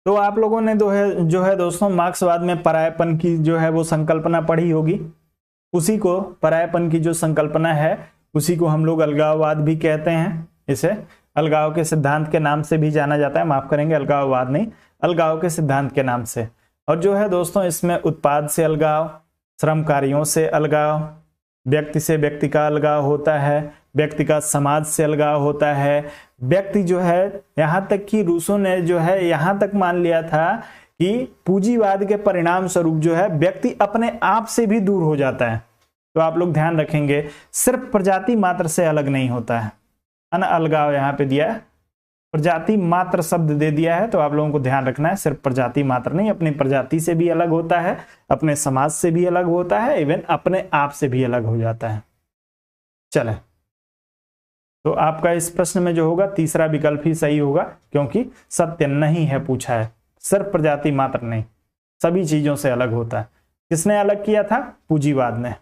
तो आप लोगों ने जो है दोस्तों मार्क्सवाद में परायपन की जो है वो संकल्पना पढ़ी होगी। उसी को, परायपन की जो संकल्पना है उसी को हम लोग अलगाववाद भी कहते हैं। इसे अलगाव के सिद्धांत के नाम से भी जाना जाता है, माफ करेंगे अलगाववाद नहीं, अलगाव के सिद्धांत के नाम से। और जो है दोस्तों इसमें उत्पाद से अलगाव, श्रम कार्यों से अलगाव, व्यक्ति से व्यक्ति का अलगाव होता है, व्यक्ति का समाज से अलगाव होता है। व्यक्ति जो है, यहाँ तक कि रूसो ने जो है यहाँ तक मान लिया था कि पूंजीवाद के परिणाम स्वरूप जो है व्यक्ति अपने आप से भी दूर हो जाता है। तो आप लोग ध्यान रखेंगे, सिर्फ प्रजाति मात्र से अलग नहीं होता है। अलगाव यहाँ पे दिया है, प्रजाति मात्र शब्द दे दिया है, तो आप लोगों को ध्यान रखना है सिर्फ प्रजाति मात्र नहीं, अपनी प्रजाति से भी अलग होता है, अपने समाज से भी अलग होता है, इवन अपने आप से भी अलग हो जाता है। चले, तो आपका इस प्रश्न में जो होगा तीसरा विकल्प ही सही होगा, क्योंकि सत्य नहीं है पूछा है, सिर्फ प्रजाति मात्र नहीं, सभी चीजों से अलग होता है। किसने अलग किया था? पूंजीवाद ने।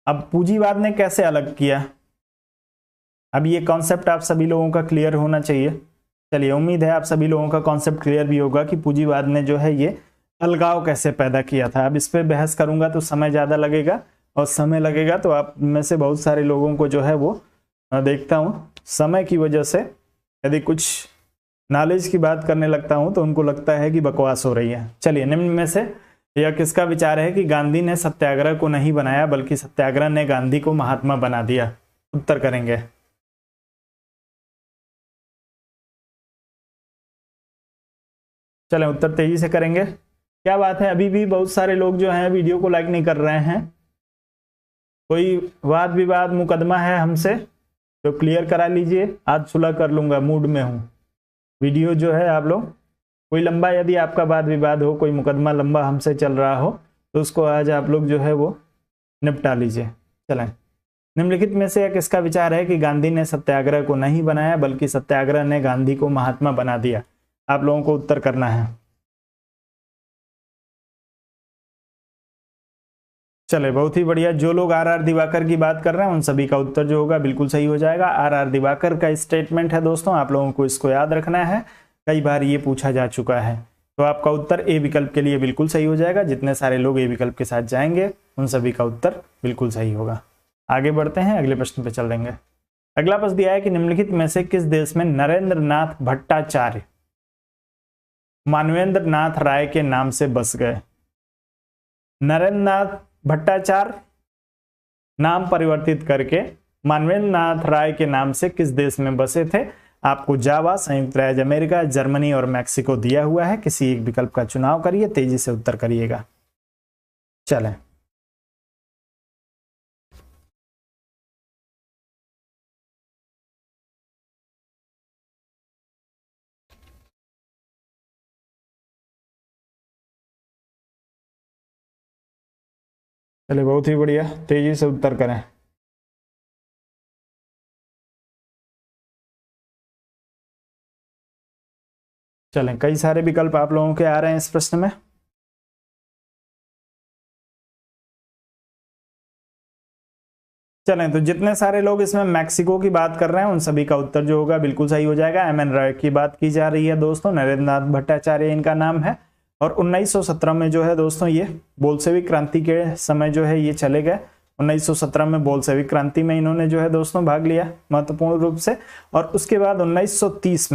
अब पूंजीवाद ने कैसे अलग किया? अब ये कॉन्सेप्ट आप सभी लोगों का क्लियर होना चाहिए। चलिए, उम्मीद है आप सभी लोगों का कॉन्सेप्ट क्लियर भी होगा कि पूंजीवाद ने जो है ये अलगाव कैसे पैदा किया था। अब इस पे बहस करूंगा तो समय ज़्यादा लगेगा, और समय लगेगा तो आप में से बहुत सारे लोगों को जो है वो देखता हूँ समय की वजह से यदि कुछ नॉलेज की बात करने लगता हूँ तो उनको लगता है कि बकवास हो रही है। चलिए, निम्न में से यह किसका विचार है कि गांधी ने सत्याग्रह को नहीं बनाया बल्कि सत्याग्रह ने गांधी को महात्मा बना दिया? उत्तर करेंगे। चलें, उत्तर तेजी से करेंगे। क्या बात है, अभी भी बहुत सारे लोग जो हैं वीडियो को लाइक नहीं कर रहे हैं। कोई वाद विवाद मुकदमा है हमसे तो क्लियर करा लीजिए, आज सुलह कर लूंगा, मूड में हूँ। वीडियो जो है आप लोग, कोई लंबा यदि आपका वाद विवाद हो, कोई मुकदमा लंबा हमसे चल रहा हो तो उसको आज आप लोग जो है वो निपटा लीजिए। चलें, निम्नलिखित में से किसका विचार है कि गांधी ने सत्याग्रह को नहीं बनाया बल्कि सत्याग्रह ने गांधी को महात्मा बना दिया? आप लोगों को उत्तर करना है। चले, बहुत ही बढ़िया। जो लोग आर दिवाकर की बात कर रहे हैं उन सभी का उत्तर जो होगा बिल्कुल सही हो जाएगा। आर दिवाकर का स्टेटमेंट है दोस्तों, आप लोगों को इसको याद रखना है, कई बार ये पूछा जा चुका है। तो आपका उत्तर ए विकल्प के लिए बिल्कुल सही हो जाएगा। जितने सारे लोग ए विकल्प के साथ जाएंगे उन सभी का उत्तर बिल्कुल सही होगा। आगे बढ़ते हैं, अगले प्रश्न पे चल देंगे। अगला प्रश्न दिया है कि निम्नलिखित में से किस देश में नरेंद्र नाथ भट्टाचार्य मानवेंद्र नाथ राय के नाम से बस गए? नरेंद्र नाथ भट्टाचार्य नाम परिवर्तित करके मानवेंद्र नाथ राय के नाम से किस देश में बसे थे? आपको जावा, संयुक्त राज्य अमेरिका, जर्मनी और मैक्सिको दिया हुआ है। किसी एक विकल्प का चुनाव करिए, तेजी से उत्तर करिएगा। चलें, चलिए बहुत ही बढ़िया, तेजी से उत्तर करें। चलें, कई सारे विकल्प आप लोगों के आ रहे हैं इस प्रश्न में। चलें, तो जितने सारे लोग इसमें मैक्सिको की बात कर रहे हैं उन सभी का उत्तर जो होगा बिल्कुल सही हो जाएगा। एमएन रॉय की बात की जा रही है दोस्तों, नरेंद्र नाथ भट्टाचार्य इनका नाम है। और 1917 में जो है दोस्तों ये बोल्शेविक क्रांति के समय जो है ये चले गए। 1917 में बोल्शेविक क्रांति में इन्होंने जो है दोस्तों भाग लिया महत्वपूर्ण रूप से। और उसके बाद 1930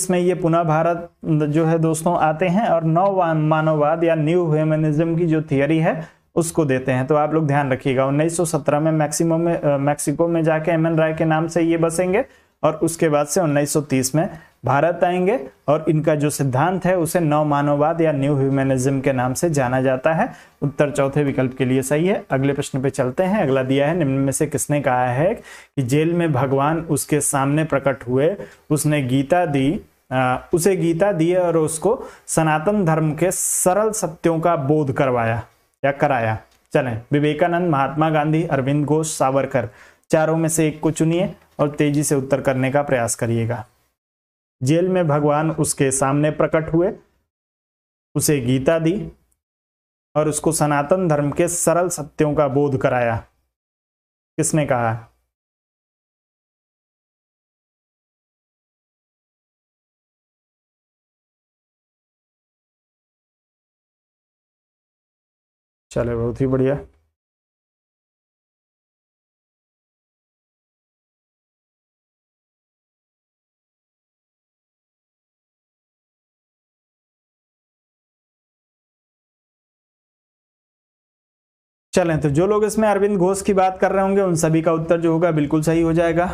में ये पुनः भारत जो है दोस्तों आते हैं और नव मानववाद या न्यू ह्यूमनिज्म की जो थियरी है उसको देते हैं। तो आप लोग ध्यान रखिएगा, 1917 में मैक्सिको में जाके एमएन रॉय के नाम से ये बसेंगे और उसके बाद से 1930 में भारत आएंगे और इनका जो सिद्धांत है उसे नव मानववाद या न्यू ह्यूमनिज्म के नाम से जाना जाता है। उत्तर चौथे विकल्प के लिए सही है। अगले प्रश्न पे चलते हैं। अगला दिया है, निम्न में से किसने कहा है कि जेल में भगवान उसके सामने प्रकट हुए, उसने गीता दी, उसे गीता दी और उसको सनातन धर्म के सरल सत्यों का बोध करवाया या कराया? चलें, विवेकानंद, महात्मा गांधी, अरविंद घोष, सावरकर, चारों में से एक को चुनिए और तेजी से उत्तर करने का प्रयास करिएगा। जेल में भगवान उसके सामने प्रकट हुए, उसे गीता दी और उसको सनातन धर्म के सरल सत्यों का बोध कराया। किसने कहा है? चले, बहुत ही बढ़िया। चलें, तो जो लोग इसमें अरविंद घोष की बात कर रहे होंगे उन सभी का उत्तर जो होगा बिल्कुल सही हो जाएगा।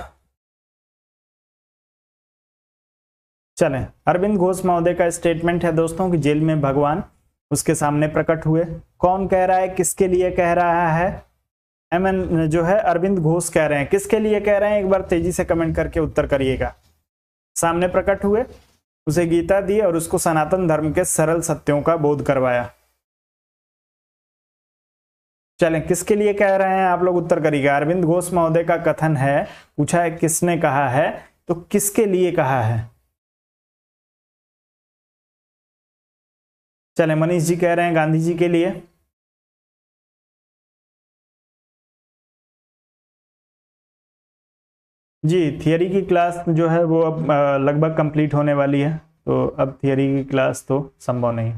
चलें, अरविंद घोष महोदय का स्टेटमेंट है दोस्तों कि जेल में भगवान उसके सामने प्रकट हुए। कौन कह रहा है, किसके लिए कह रहा है? एमएन जो है अरविंद घोष कह रहे हैं। किसके लिए कह रहे हैं, एक बार तेजी से कमेंट करके उत्तर करिएगा। सामने प्रकट हुए, उसे गीता दी और उसको सनातन धर्म के सरल सत्यों का बोध करवाया। चलें, किसके लिए कह रहे हैं आप लोग उत्तर करिएगा। अरविंद घोष महोदय का कथन है, पूछा है किसने कहा है, तो किसके लिए कहा है? चलें, मनीष जी कह रहे हैं गांधी जी के लिए। जी, थियरी की क्लास जो है वो अब लगभग कंप्लीट होने वाली है, तो अब थियरी की क्लास तो संभव नहीं।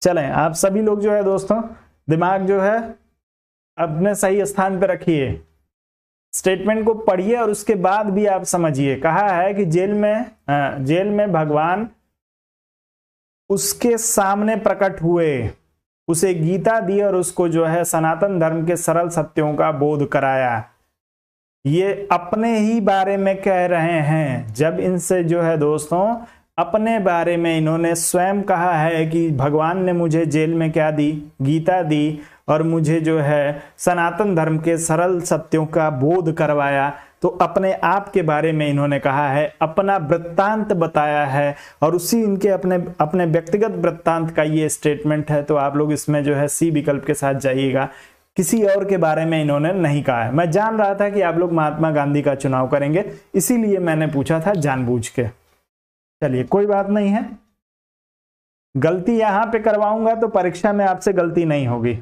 चलें, आप सभी लोग जो है दोस्तों दिमाग जो है अपने सही स्थान पर रखिए, स्टेटमेंट को पढ़िए और उसके बाद भी आप समझिए। कहा है कि जेल में भगवान उसके सामने प्रकट हुए, उसे गीता दी और उसको जो है सनातन धर्म के सरल सत्यों का बोध कराया। ये अपने ही बारे में कह रहे हैं। जब इनसे जो है दोस्तों अपने बारे में इन्होंने स्वयं कहा है कि भगवान ने मुझे जेल में क्या दी, गीता दी और मुझे जो है सनातन धर्म के सरल सत्यों का बोध करवाया, तो अपने आप के बारे में इन्होंने कहा है, अपना वृत्तांत बताया है और उसी इनके अपने व्यक्तिगत वृत्तांत का ये स्टेटमेंट है। तो आप लोग इसमें जो है सी विकल्प के साथ जाइएगा, किसी और के बारे में इन्होंने नहीं कहा है। मैं जान रहा था कि आप लोग महात्मा गांधी का चुनाव करेंगे, इसीलिए मैंने पूछा था जानबूझ के। चलिए, कोई बात नहीं है, गलती यहां पे करवाऊंगा तो परीक्षा में आपसे गलती नहीं होगी।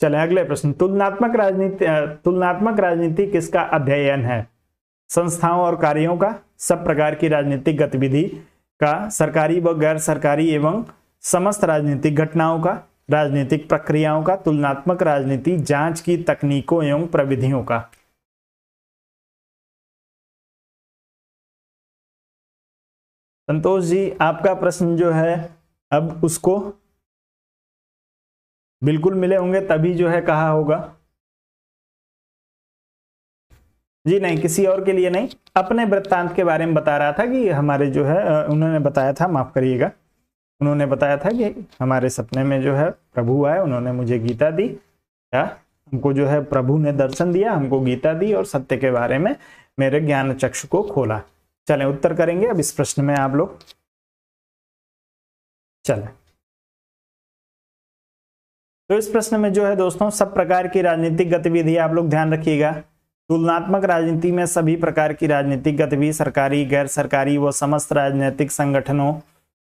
चले, अगले प्रश्न। तुलनात्मक राजनीति किसका अध्ययन है? संस्थाओं और कार्यों का, सब प्रकार की राजनीतिक गतिविधि का, सरकारी व गैर सरकारी एवं समस्त राजनीतिक घटनाओं का, राजनीतिक प्रक्रियाओं का, तुलनात्मक राजनीति जांच की तकनीकों एवं प्रविधियों का। संतोष जी, आपका प्रश्न जो है अब उसको बिल्कुल मिले होंगे तभी जो है कहा होगा। जी नहीं, किसी और के लिए नहीं, अपने वृत्तांत के बारे में बता रहा था कि हमारे जो है उन्होंने बताया था, माफ करिएगा, उन्होंने बताया था कि हमारे सपने में जो है प्रभु आए, उन्होंने मुझे गीता दी, या हमको जो है प्रभु ने दर्शन दिया, हमको गीता दी और सत्य के बारे में मेरे ज्ञान चक्षु को खोला। चलें, उत्तर करेंगे अब इस प्रश्न में आप लोग। चलें, तो इस प्रश्न में जो है दोस्तों सब प्रकार की राजनीतिक गतिविधि, आप लोग ध्यान रखिएगा, तुलनात्मक राजनीति में सभी प्रकार की राजनीतिक गतिविधि, सरकारी, गैर सरकारी व समस्त राजनीतिक संगठनों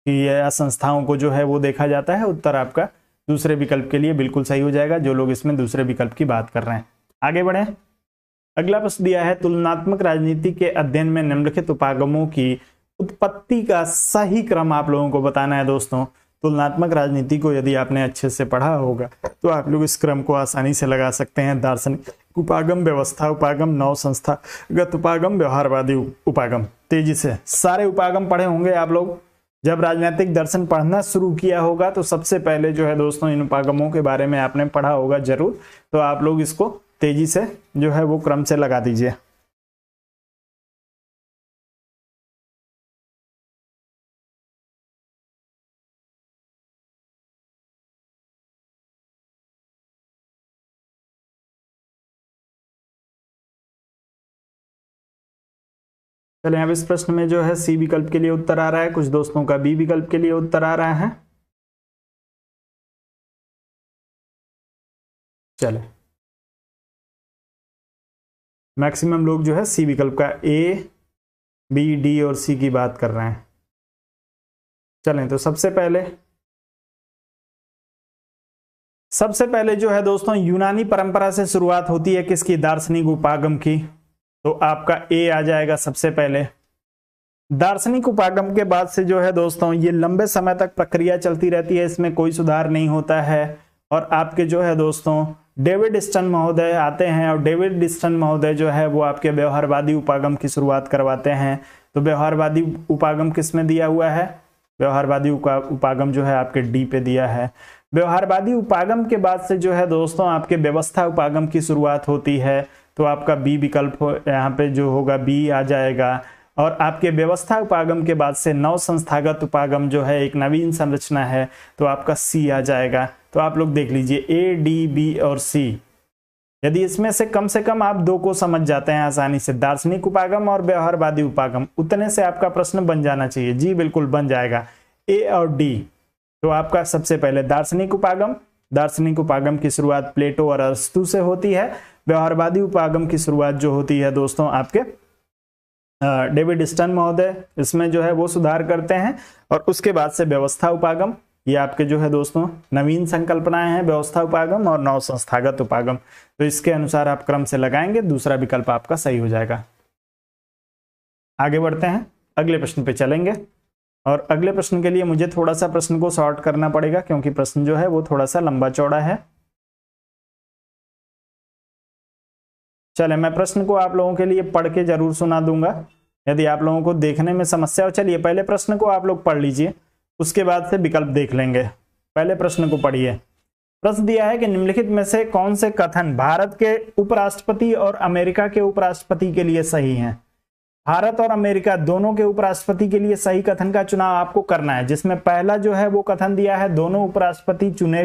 या संस्थाओं को जो है वो देखा जाता है। उत्तर आपका दूसरे विकल्प के लिए बिल्कुल सही हो जाएगा, जो लोग इसमें दूसरे विकल्प की बात कर रहे हैं। आगे बढ़े, अगला प्रश्न दिया है, तुलनात्मक राजनीति के अध्ययन में निम्नलिखित उपागमों की उत्पत्ति का सही क्रम आप लोगों को बताना है। दोस्तों, तुलनात्मक राजनीति को यदि आपने अच्छे से पढ़ा होगा तो आप लोग इस क्रम को आसानी से लगा सकते हैं। दार्शनिक उपागम, व्यवस्था उपागम, नव संस्थागत उपागम, व्यवहारवादी उपागम। तेजी से सारे उपागम पढ़े होंगे आप लोग। जब राजनीतिक दर्शन पढ़ना शुरू किया होगा तो सबसे पहले जो है दोस्तों इन उपागमों के बारे में आपने पढ़ा होगा जरूर, तो आप लोग इसको तेजी से जो है वो क्रम से लगा दीजिए। चलिए, अब इस प्रश्न में जो है सी विकल्प के लिए उत्तर आ रहा है, कुछ दोस्तों का बी विकल्प के लिए उत्तर आ रहा है। चले, मैक्सिमम लोग जो है सी विकल्प का ए बी, डी और सी की बात कर रहे हैं। चलें तो सबसे पहले जो है दोस्तों यूनानी परंपरा से शुरुआत होती है किसकी? दार्शनिक उपागम की। तो आपका ए आ जाएगा सबसे पहले। दार्शनिक उपागम के बाद से जो है दोस्तों ये लंबे समय तक प्रक्रिया चलती रहती है, इसमें कोई सुधार नहीं होता है। और आपके जो है दोस्तों डेविड स्टन महोदय आते हैं और डेविड स्टन महोदय जो है वो आपके व्यवहारवादी उपागम की शुरुआत करवाते हैं। तो व्यवहारवादी उपागम किस में दिया हुआ है? व्यवहारवादी उपागम जो है आपके डी पे दिया है। व्यवहारवादी उपागम के बाद से जो है दोस्तों आपके व्यवस्था उपागम की शुरुआत होती है। तो आपका बी विकल्प यहाँ पे जो होगा बी आ जाएगा। और आपके व्यवस्था उपागम के बाद से नव संस्थागत उपागम जो है एक नवीन संरचना है, तो आपका सी आ जाएगा। तो आप लोग देख लीजिए ए, डी, बी और सी, यदि इसमें से कम आप दो को समझ जाते हैं आसानी से, दार्शनिक उपागम और व्यवहारवादी उपागम, उतने से आपका प्रश्न बन जाना चाहिए। जी बिल्कुल बन जाएगा, ए और डी। तो आपका सबसे पहले दार्शनिक उपागम की शुरुआत प्लेटो और अरस्तु से होती है। व्यवहारवादी उपागम की शुरुआत जो होती है दोस्तों आपके डेविड स्टन महोदय, इसमें जो है वो सुधार करते हैं। और उसके बाद से व्यवस्था उपागम, ये आपके जो है दोस्तों नवीन संकल्पनाएं हैं, व्यवस्था उपागम और नव संस्थागत उपागम। तो इसके अनुसार आप क्रम से लगाएंगे, दूसरा विकल्प आपका सही हो जाएगा। आगे बढ़ते हैं, अगले प्रश्न पे चलेंगे। और अगले प्रश्न के लिए मुझे थोड़ा सा प्रश्न को सॉर्ट करना पड़ेगा क्योंकि प्रश्न जो है वो थोड़ा सा लंबा चौड़ा है। चले मैं प्रश्न को आप लोगों के लिए पढ़ के जरूर सुना दूंगा यदि आप लोगों को देखने में समस्या हो। चलिए पहले प्रश्न को आप लोग पढ़ लीजिए, उसके बाद से विकल्प देख लेंगे। पहले प्रश्न को पढ़िए। प्रश्न दिया है कि निम्नलिखित में से कौन से कथन भारत के उपराष्ट्रपति और अमेरिका के उपराष्ट्रपति के लिए सही हैं? भारत और अमेरिका दोनों के उपराष्ट्रपति के लिए सही कथन का चुनाव आपको करना है, जिसमें पहला जो है वो कथन दिया है दोनों उपराष्ट्रपति चुने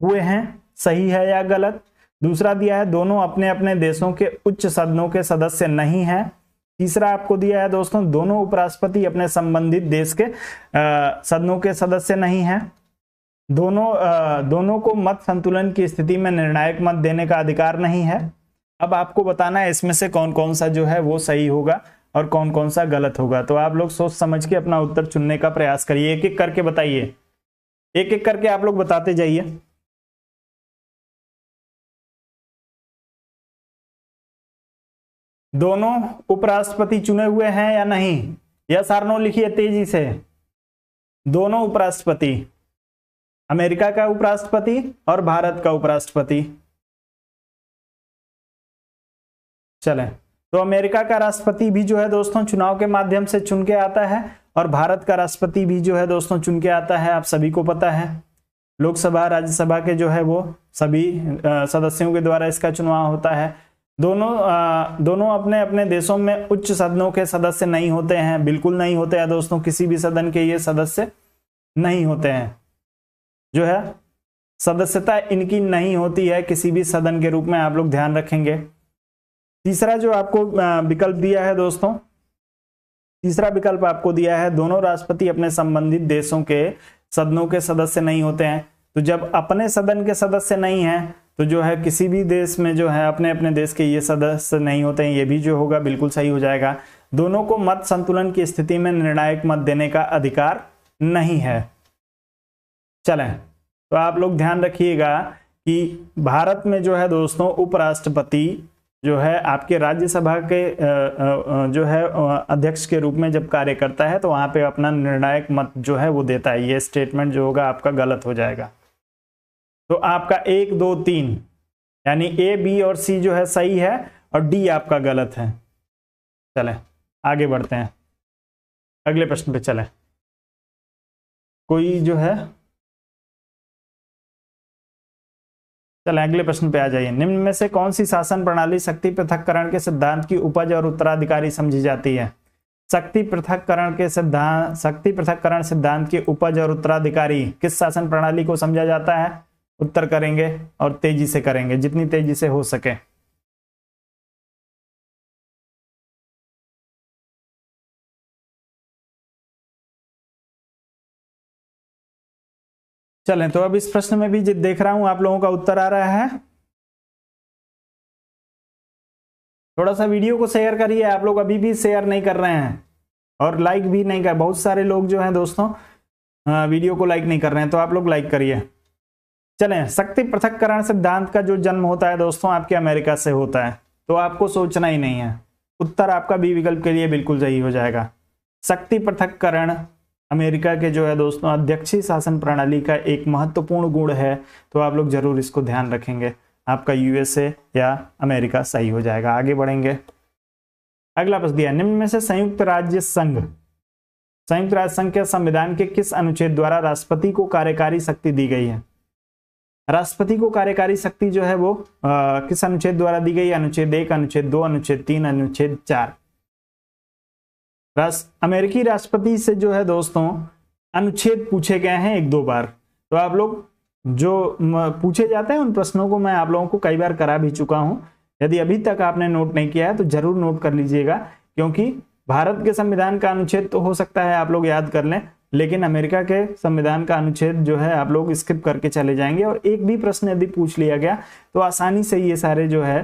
हुए हैं, सही है या गलत। दूसरा दिया है दोनों अपने अपने देशों के उच्च सदनों के सदस्य नहीं हैं। तीसरा आपको दिया है दोस्तों दोनों उपराष्ट्रपति अपने संबंधित देश के सदनों के सदस्य नहीं हैं। दोनों को मत संतुलन की स्थिति में निर्णायक मत देने का अधिकार नहीं है। अब आपको बताना है इसमें से कौन कौन सा जो है वो सही होगा और कौन कौन सा गलत होगा। तो आप लोग सोच समझ के अपना उत्तर चुनने का प्रयास करिए, एक एक करके बताइए, एक एक करके आप लोग बताते जाइए। दोनों उपराष्ट्रपति चुने हुए हैं या नहीं? यस और नो लिखिए तेजी से। दोनों उपराष्ट्रपति, अमेरिका का उपराष्ट्रपति और भारत का उपराष्ट्रपति। चले तो अमेरिका का राष्ट्रपति भी जो है दोस्तों चुनाव के माध्यम से चुन के आता है और भारत का राष्ट्रपति भी जो है दोस्तों चुन के आता है। आप सभी को पता है लोकसभा राज्यसभा के जो है वो सभी सदस्यों के द्वारा इसका चुनाव होता है। दोनों अपने अपने देशों में उच्च सदनों के सदस्य नहीं होते हैं, बिल्कुल नहीं होते हैं दोस्तों, किसी भी सदन के ये सदस्य नहीं होते हैं। जो है सदस्यता इनकी नहीं होती है किसी भी सदन के रूप में, आप लोग ध्यान रखेंगे। तीसरा जो आपको विकल्प दिया है दोस्तों, तीसरा विकल्प आपको दिया है दोनों राष्ट्रपति अपने संबंधित देशों के सदनों के सदस्य नहीं होते हैं। तो जब अपने सदन के सदस्य नहीं हैं तो जो है किसी भी देश में जो है अपने अपने देश के ये सदस्य नहीं होते हैं, ये भी जो होगा बिल्कुल सही हो जाएगा। दोनों को मत संतुलन की स्थिति में निर्णायक मत देने का अधिकार नहीं है। चलें तो आप लोग ध्यान रखिएगा कि भारत में जो है दोस्तों उपराष्ट्रपति जो है आपके राज्यसभा के जो है अध्यक्ष के रूप में जब कार्य करता है तो वहां पे अपना निर्णायक मत जो है वो देता है। ये स्टेटमेंट जो होगा आपका गलत हो जाएगा। तो आपका 1, 2, 3 यानी ए, बी और सी जो है सही है और डी आपका गलत है। चलें आगे बढ़ते हैं, अगले प्रश्न पे चलें। कोई जो है चलें अगले प्रश्न पे आ जाइए। निम्न में से कौन सी शासन प्रणाली शक्ति पृथक्करण के सिद्धांत की उपज और उत्तराधिकारी समझी जाती है? शक्ति पृथक्करण सिद्धांत की उपज और उत्तराधिकारी किस शासन प्रणाली को समझा जाता है? उत्तर करेंगे और तेजी से करेंगे, जितनी तेजी से हो सके। चलें तो अब इस प्रश्न में भी देख रहा हूं आप लोगों का उत्तर आ रहा है। थोड़ा सा वीडियो को शेयर करिए, आप लोग अभी भी शेयर नहीं कर रहे हैं और लाइक भी नहीं कर, बहुत सारे लोग जो हैं दोस्तों वीडियो को लाइक नहीं कर रहे हैं, तो आप लोग लाइक करिए। चलें, शक्ति पृथक्करण सिद्धांत का जो जन्म होता है दोस्तों आपके अमेरिका से होता है, तो आपको सोचना ही नहीं है, उत्तर आपका बी विकल्प के लिए बिल्कुल सही हो जाएगा। शक्ति पृथक्करण अमेरिका के जो है दोस्तों अध्यक्षीय शासन प्रणाली का एक महत्वपूर्ण गुण है, तो आप लोग जरूर इसको ध्यान रखेंगे, आपका यूएसए या अमेरिका सही हो जाएगा। आगे बढ़ेंगे, अगला प्रश्न दिया, निम्न में से संयुक्त राज्य संघ के संविधान के किस अनुच्छेद द्वारा राष्ट्रपति को कार्यकारी शक्ति दी गई है? राष्ट्रपति को कार्यकारी शक्ति जो है वो किस अनुच्छेद द्वारा दी गई? अनुच्छेद 1, अनुच्छेद 2, अनुच्छेद 3, अनुच्छेद 4। अमेरिकी राष्ट्रपति से जो है दोस्तों अनुच्छेद पूछे गए हैं 1-2 बार, तो आप लोग जो पूछे जाते हैं उन प्रश्नों को मैं आप लोगों को कई बार करा भी चुका हूं। यदि अभी तक आपने नोट नहीं किया है तो जरूर नोट कर लीजिएगा, क्योंकि भारत के संविधान का अनुच्छेद तो हो सकता है आप लोग याद कर लें, लेकिन अमेरिका के संविधान का अनुच्छेद जो है आप लोग स्किप करके चले जाएंगे, और एक भी प्रश्न यदि पूछ लिया गया तो आसानी से ये सारे जो है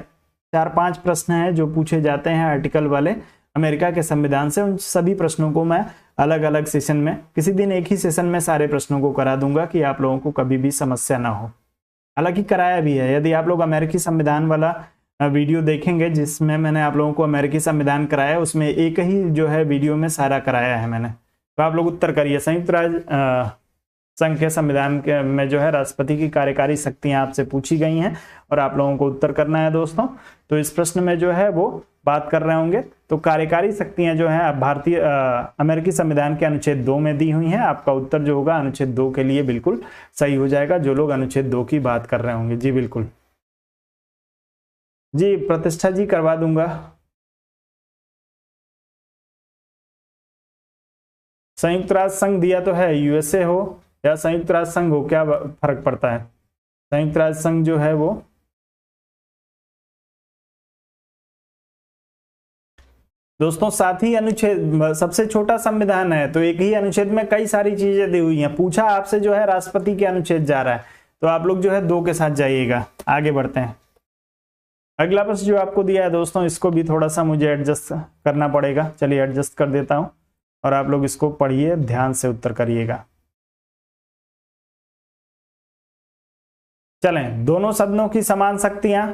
4-5 प्रश्न हैं जो पूछे जाते हैं आर्टिकल वाले अमेरिका के संविधान से, उन सभी प्रश्नों को मैं अलग अलग सेशन में, किसी दिन एक ही सेशन में सारे प्रश्नों को करा दूंगा कि आप लोगों को कभी भी समस्या ना हो। हालांकि कराया भी है, यदि आप लोग अमेरिकी संविधान वाला वीडियो देखेंगे जिसमें मैंने आप लोगों को अमेरिकी संविधान कराया, उसमें एक ही जो है वीडियो में सारा कराया है मैंने, तो आप लोग उत्तर करिए। संयुक्त राज्य संघ के संविधान के में जो है राष्ट्रपति की कार्यकारी शक्तियां आपसे पूछी गई हैं और आप लोगों को उत्तर करना है दोस्तों। तो इस प्रश्न में जो है वो बात कर रहे होंगे, तो कार्यकारी शक्तियां जो है भारतीय अमेरिकी संविधान के अनुच्छेद 2 में दी हुई हैं। आपका उत्तर जो होगा अनुच्छेद 2 के लिए बिल्कुल सही हो जाएगा, जो लोग अनुच्छेद 2 की बात कर रहे होंगे। जी बिल्कुल जी, प्रतिष्ठा जी करवा दूंगा। संयुक्त राष्ट्र संघ दिया तो है, यूएसए हो या संयुक्त राष्ट्र संघ हो, क्या फर्क पड़ता है? संयुक्त राष्ट्र संघ जो है वो दोस्तों 7 ही अनुच्छेद, सबसे छोटा संविधान है, तो एक ही अनुच्छेद में कई सारी चीजें दी हुई हैं। पूछा आपसे जो है राष्ट्रपति के अनुच्छेद जा रहा है, तो आप लोग जो है 2 के साथ जाइएगा। आगे बढ़ते हैं, अगला प्रश्न जो आपको दिया है दोस्तों, इसको भी थोड़ा सा मुझे एडजस्ट करना पड़ेगा, चलिए एडजस्ट कर देता हूं और आप लोग इसको पढ़िए, ध्यान से उत्तर करिएगा। चलें, दोनों सदनों की समान शक्तियां,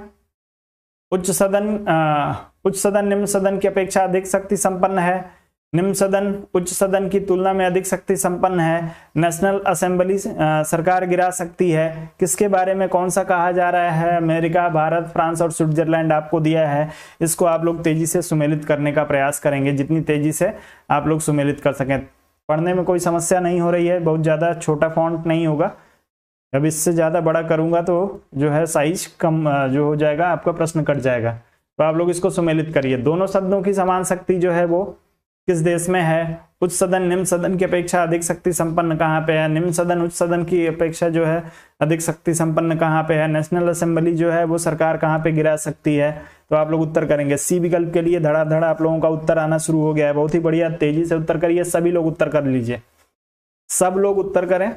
उच्च सदन निम्न सदन की अपेक्षा अधिक शक्ति संपन्न है, निम्न सदन उच्च सदन की तुलना में अधिक शक्ति संपन्न है, नेशनल असेंबली सरकार गिरा सकती है, किसके बारे में कौन सा कहा जा रहा है? अमेरिका, भारत, फ्रांस और स्विट्जरलैंड आपको दिया है। इसको आप लोग तेजी से सुमेलित करने का प्रयास करेंगे, जितनी तेजी से आप लोग सुमेलित कर सकें। पढ़ने में कोई समस्या नहीं हो रही है, बहुत ज्यादा छोटा फॉन्ट नहीं होगा, अब इससे ज्यादा बड़ा करूंगा तो जो है साइज कम जो हो जाएगा, आपका प्रश्न कट जाएगा। तो आप लोग इसको सुमेलित करिए। दोनों सदनों की समान शक्ति जो है वो किस देश में है? उच्च सदन निम्न सदन की अपेक्षा अधिक शक्ति संपन्न कहाँ पे है? निम्न सदन उच्च सदन की अपेक्षा जो है अधिक शक्ति संपन्न कहाँ पे है? नेशनल असेंबली जो है वो सरकार कहाँ पे गिरा सकती है? तो आप लोग उत्तर करेंगे। सी विकल्प के लिए धड़ाधड़ आप लोगों का उत्तर आना शुरू हो गया है, बहुत ही बढ़िया, तेजी से उत्तर करिए, सभी लोग उत्तर कर लीजिए, सब लोग उत्तर करें।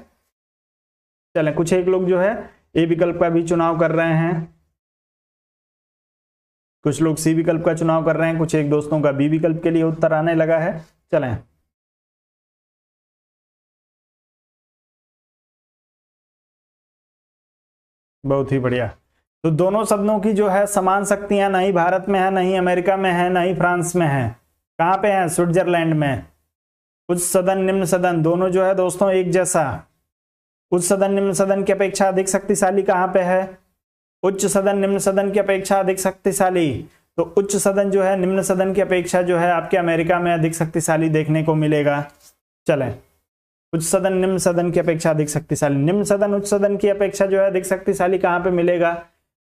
चलें, कुछ एक लोग जो है ए विकल्प का भी चुनाव कर रहे हैं, कुछ लोग सी विकल्प का चुनाव कर रहे हैं, कुछ एक दोस्तों का बी विकल्प के लिए उत्तर आने लगा है। चलें, बहुत ही बढ़िया। तो दोनों सदनों की जो है समान शक्तियां नहीं भारत में है, नहीं अमेरिका में है, नहीं फ्रांस में है, कहां पे है? स्विट्जरलैंड में। उच्च सदन निम्न सदन दोनों जो है दोस्तों एक जैसा। उच्च सदन निम्न सदन की अपेक्षा अधिक शक्तिशाली कहां पे है? उच्च सदन निम्न सदन की अपेक्षा अधिक शक्तिशाली, तो उच्च सदन जो है निम्न सदन की अपेक्षा जो है आपके अमेरिका में अधिक शक्तिशाली देखने को मिलेगा। चलें, उच्च सदन निम्न सदन की अपेक्षा अधिक शक्तिशाली, निम्न सदन उच्च सदन की अपेक्षा जो है अधिक शक्तिशाली कहां पे मिलेगा?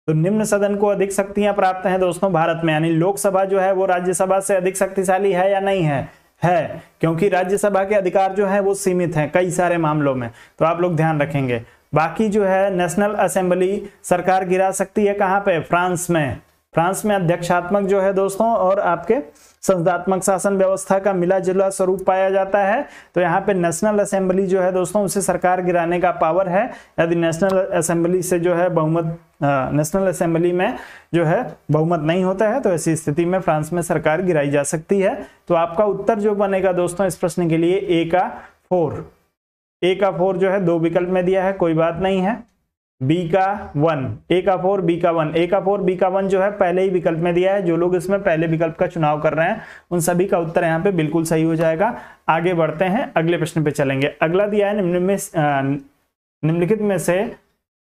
तो निम्न सदन को अधिक शक्तियां प्राप्त हैं दोस्तों भारत में, यानी लोकसभा जो है वो राज्यसभा से अधिक शक्तिशाली है या नहीं है? है, क्योंकि राज्यसभा के अधिकार जो है वो सीमित हैं कई सारे मामलों में, तो आप लोग ध्यान रखेंगे। बाकी जो है नेशनल असेंबली सरकार गिरा सकती है कहां पे? फ्रांस में। फ्रांस में अध्यक्षात्मक जो है दोस्तों और आपके संसदात्मक शासन व्यवस्था का मिला जुला स्वरूप पाया जाता है। तो यहाँ पे नेशनल असेंबली जो है दोस्तों उसे सरकार गिराने का पावर है। यदि नेशनल असेंबली से जो है बहुमत नेशनल असेंबली में जो है बहुमत नहीं होता है तो ऐसी स्थिति में फ्रांस में सरकार गिराई जा सकती है। तो आपका उत्तर जो बनेगा दोस्तों इस प्रश्न के लिए ए का 4। ए का 4 जो है 2 विकल्प में दिया है, कोई बात नहीं है। बी का 1, ए का 4 बी का 1, ए का 4 बी का 1 जो है पहले ही विकल्प में दिया है। जो लोग इसमें पहले विकल्प का चुनाव कर रहे हैं उन सभी का उत्तर यहाँ पे बिल्कुल सही हो जाएगा। आगे बढ़ते हैं, अगले प्रश्न पे चलेंगे। अगला दिया है निम्नलिखित में से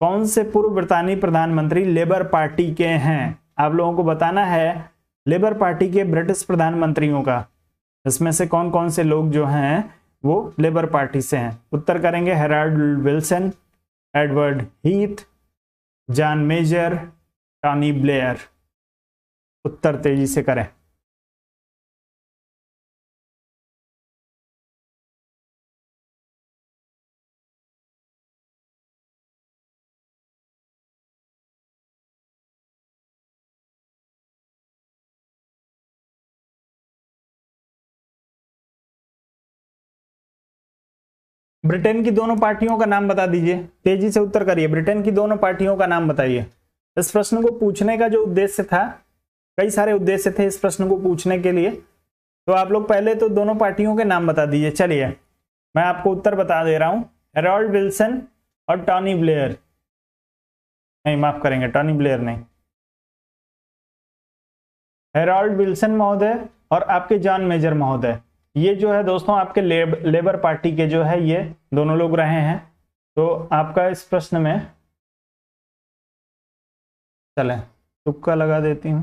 कौन से पूर्व ब्रितानी प्रधानमंत्री लेबर पार्टी के हैं। आप लोगों को बताना है लेबर पार्टी के ब्रिटिश प्रधानमंत्रियों का, इसमें से कौन कौन से लोग जो हैं वो लेबर पार्टी से हैं। उत्तर करेंगे Harold Wilson, Edward Heath, John Major, Tony Blair. उत्तर तेजी से करें। ब्रिटेन की दोनों पार्टियों का नाम बता दीजिए, तेजी से उत्तर करिए। ब्रिटेन की दोनों पार्टियों का नाम बताइए। इस प्रश्न को पूछने का जो उद्देश्य था, कई सारे उद्देश्य थे इस प्रश्न को पूछने के लिए, तो आप लोग पहले तो दोनों पार्टियों के नाम बता दीजिए। चलिए मैं आपको उत्तर बता दे रहा हूं, हेराल्ड विल्सन और टॉनी ब्लेयर। नहीं, माफ करेंगे, टॉनी ब्लेयर नहीं, हेराल्ड विल्सन महोदय और आपके जॉन मेजर महोदय, ये जो है दोस्तों आपके लेबर पार्टी के जो है ये दोनों लोग रहे हैं। तो आपका इस प्रश्न में, चलें तुक्का लगा देती हूं।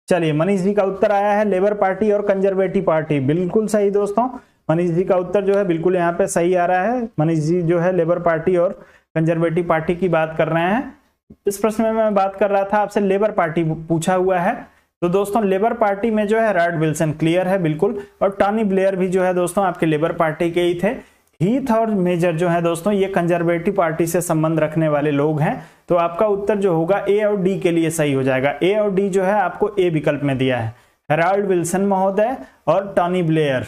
चलिए मनीष जी का उत्तर आया है लेबर पार्टी और कंजर्वेटिव पार्टी। बिल्कुल सही दोस्तों, मनीष जी का उत्तर जो है बिल्कुल यहाँ पे सही आ रहा है। मनीष जी जो है लेबर पार्टी और कंजर्वेटिव पार्टी की बात कर रहे हैं। इस प्रश्न में मैं बात कर रहा था आपसे, लेबर पार्टी पूछा हुआ है। तो दोस्तों लेबर पार्टी में जो है हेराल्ड विल्सन क्लियर है बिल्कुल, और टॉनी ब्लेयर भी जो है दोस्तों आपके लेबर पार्टी के ही थे। हीथ और मेजर जो है दोस्तों ये कंजर्वेटिव पार्टी से संबंध रखने वाले लोग हैं। तो आपका उत्तर जो होगा ए और डी के लिए सही हो जाएगा। ए और डी जो है आपको ए विकल्प में दिया है। हेराल्ड विल्सन महोदय और टॉनी ब्लेयर,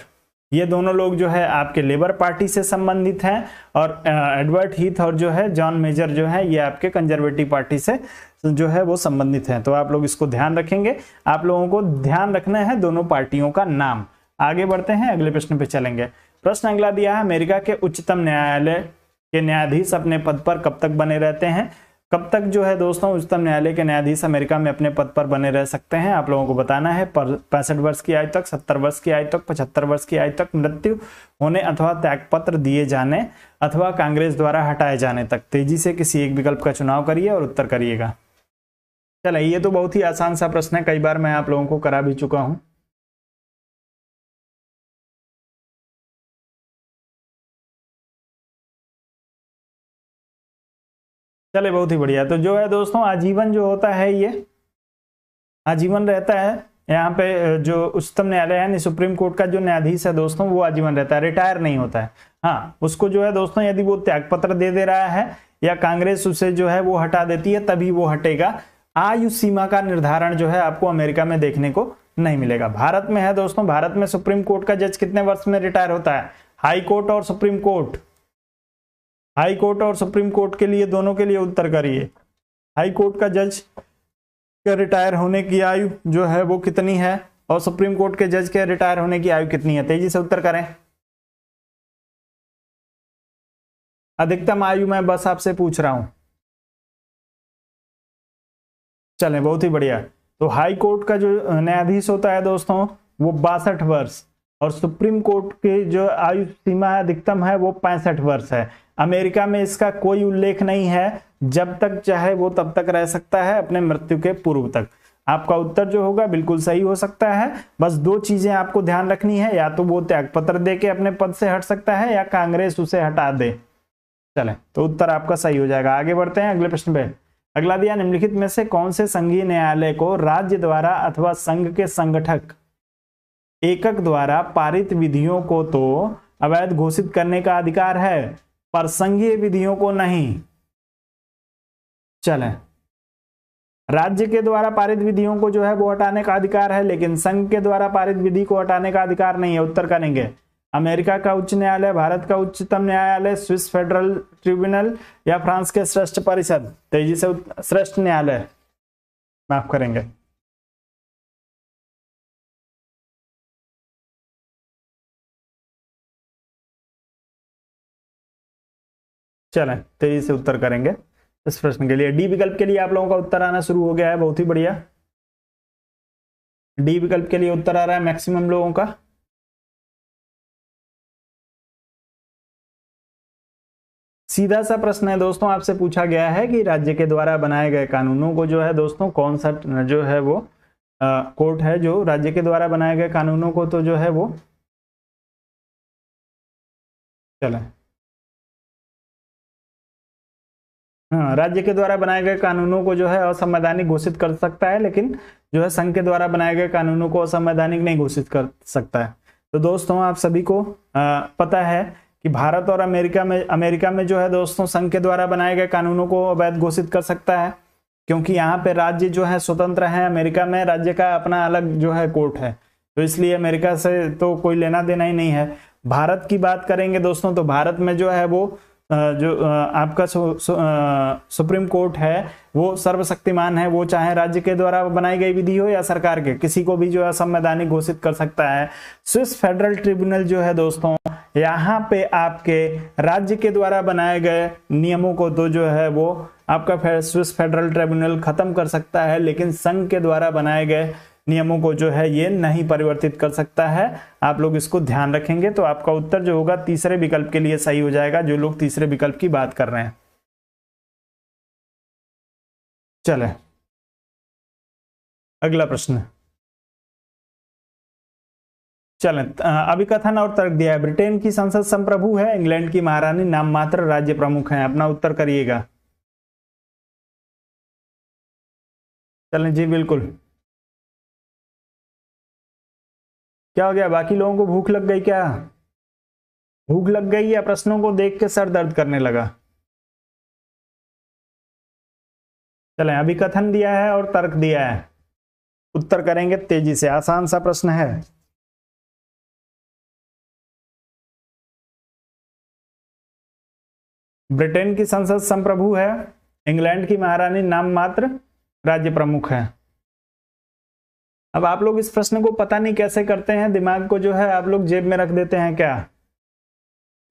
ये दोनों लोग जो है आपके लेबर पार्टी से संबंधित हैं, और एडवर्ड हीथ और जो है जॉन मेजर जो है ये आपके कंजर्वेटिव पार्टी से जो है वो संबंधित हैं। तो आप लोग इसको ध्यान रखेंगे। आप लोगों को ध्यान रखना है दोनों पार्टियों का नाम। आगे बढ़ते हैं, अगले प्रश्न पे चलेंगे। प्रश्न अगला दिया है, अमेरिका के उच्चतम न्यायालय के न्यायाधीश अपने पद पर कब तक बने रहते हैं। कब तक जो है दोस्तों उच्चतम न्यायालय के न्यायाधीश अमेरिका में अपने पद पर बने रह सकते हैं। आप लोगों को बताना है 65 वर्ष की आयु तक, 70 वर्ष की आयु तक, 75 वर्ष की आयु तक, मृत्यु होने अथवा त्यागपत्र दिए जाने अथवा कांग्रेस द्वारा हटाए जाने तक। तेजी से किसी एक विकल्प का चुनाव करिए और उत्तर करिएगा। चलिए ये तो बहुत ही आसान सा प्रश्न है, कई बार मैं आप लोगों को करा भी चुका हूं। चले बहुत ही बढ़िया। तो जो है दोस्तों आजीवन जो होता है ये आजीवन रहता है। यहाँ पे जो उच्चतम न्यायालय यानी सुप्रीम कोर्ट का जो न्यायाधीश है दोस्तों वो आजीवन रहता है, रिटायर नहीं होता है। हाँ, उसको जो है दोस्तों यदि वो त्यागपत्र दे रहा है या कांग्रेस उसे जो है वो हटा देती है तभी वो हटेगा। आयु सीमा का निर्धारण जो है आपको अमेरिका में देखने को नहीं मिलेगा। भारत में है दोस्तों, भारत में सुप्रीम कोर्ट का जज कितने वर्ष में रिटायर होता है। हाई कोर्ट और सुप्रीम कोर्ट, हाई कोर्ट और सुप्रीम कोर्ट के लिए दोनों के लिए उत्तर करिए। हाई कोर्ट का जज के रिटायर होने की आयु जो है वो कितनी है और सुप्रीम कोर्ट के जज के रिटायर होने की आयु कितनी है। तेजी से उत्तर करें। अधिकतम आयु मैं बस आपसे पूछ रहा हूं। चलें बहुत ही बढ़िया। तो हाई कोर्ट का जो न्यायाधीश होता है दोस्तों वो 62 वर्ष, और सुप्रीम कोर्ट की जो आयु सीमा अधिकतम है वो 65 वर्ष है। अमेरिका में इसका कोई उल्लेख नहीं है, जब तक चाहे वो तब तक रह सकता है अपने मृत्यु के पूर्व तक। आपका उत्तर जो होगा बिल्कुल सही हो सकता है। बस दो चीजें आपको ध्यान रखनी है, या तो वो त्यागपत्र दे के अपने पद से हट सकता है या कांग्रेस उसे हटा दे। चलें तो उत्तर आपका सही हो जाएगा। आगे बढ़ते हैं अगले प्रश्न पे। अगला दिया, निम्नलिखित में से कौन से संघीय न्यायालय को राज्य द्वारा अथवा संघ के संगठक एकक द्वारा पारित विधियों को तो अवैध घोषित करने का अधिकार है पर संघीय विधियों को नहीं। चलें राज्य के द्वारा पारित विधियों को जो है वो हटाने का अधिकार है, लेकिन संघ के द्वारा पारित विधि को हटाने का अधिकार नहीं है। उत्तर करेंगे अमेरिका का उच्च न्यायालय, भारत का उच्चतम न्यायालय, स्विस फेडरल ट्रिब्यूनल या फ्रांस के श्रेष्ठ परिषद। तेजी से श्रेष्ठ न्यायालय, माफ करेंगे। चलें तेजी से उत्तर करेंगे इस प्रश्न के लिए। डी विकल्प के लिए आप लोगों का उत्तर आना शुरू हो गया है, बहुत ही बढ़िया। डी विकल्प के लिए उत्तर आ रहा है मैक्सिमम लोगों का। सीधा सा प्रश्न है दोस्तों, आपसे पूछा गया है कि राज्य के द्वारा बनाए गए कानूनों को जो है दोस्तों कौन सा जो है वो कोर्ट है जो राज्य के द्वारा बनाए गए कानूनों को तो जो है वो, चलें, हाँ, राज्य के द्वारा बनाए गए कानूनों को जो है असंवैधानिक घोषित कर सकता है, लेकिन जो है संघ के द्वारा बनाए गए कानूनों को असंवैधानिक नहीं घोषित कर सकता है। तो दोस्तों आप सभी को पता है कि भारत और अमेरिका में जो है दोस्तों संघ के द्वारा बनाए गए कानूनों को अवैध घोषित कर सकता है, क्योंकि यहाँ पे राज्य जो है स्वतंत्र है। अमेरिका में राज्य का अपना अलग जो है कोर्ट है, तो इसलिए अमेरिका से तो कोई लेना देना ही नहीं है। भारत की बात करेंगे दोस्तों, तो भारत में जो है वो जो आपका सुप्रीम कोर्ट है वो सर्वशक्तिमान है, वो चाहे राज्य के द्वारा बनाई गई विधि हो या सरकार के, किसी को भी जो है संवैधानिक घोषित कर सकता है। स्विस फेडरल ट्रिब्यूनल जो है दोस्तों, यहाँ पे आपके राज्य के द्वारा बनाए गए नियमों को तो जो है वो आपका स्विस फेडरल ट्रिब्यूनल खत्म कर सकता है, लेकिन संघ के द्वारा बनाए गए नियमों को जो है ये नहीं परिवर्तित कर सकता है। आप लोग इसको ध्यान रखेंगे तो आपका उत्तर जो होगा तीसरे विकल्प के लिए सही हो जाएगा, जो लोग तीसरे विकल्प की बात कर रहे हैं। चले अगला प्रश्न, चलें। अभिकथन और तर्क दिया है। ब्रिटेन की संसद संप्रभु है, इंग्लैंड की महारानी नाम मात्र राज्य प्रमुख है। अपना उत्तर करिएगा। चलें जी बिल्कुल। क्या हो गया, बाकी लोगों को भूख लग गई क्या? भूख लग गई या प्रश्नों को देख के सर दर्द करने लगा? चलें, अभी कथन दिया है और तर्क दिया है, उत्तर करेंगे तेजी से। आसान सा प्रश्न है। ब्रिटेन की संसद संप्रभु है, इंग्लैंड की महारानी नाम मात्र राज्य प्रमुख है। अब आप लोग इस प्रश्न को पता नहीं कैसे करते हैं, दिमाग को जो है आप लोग जेब में रख देते हैं क्या?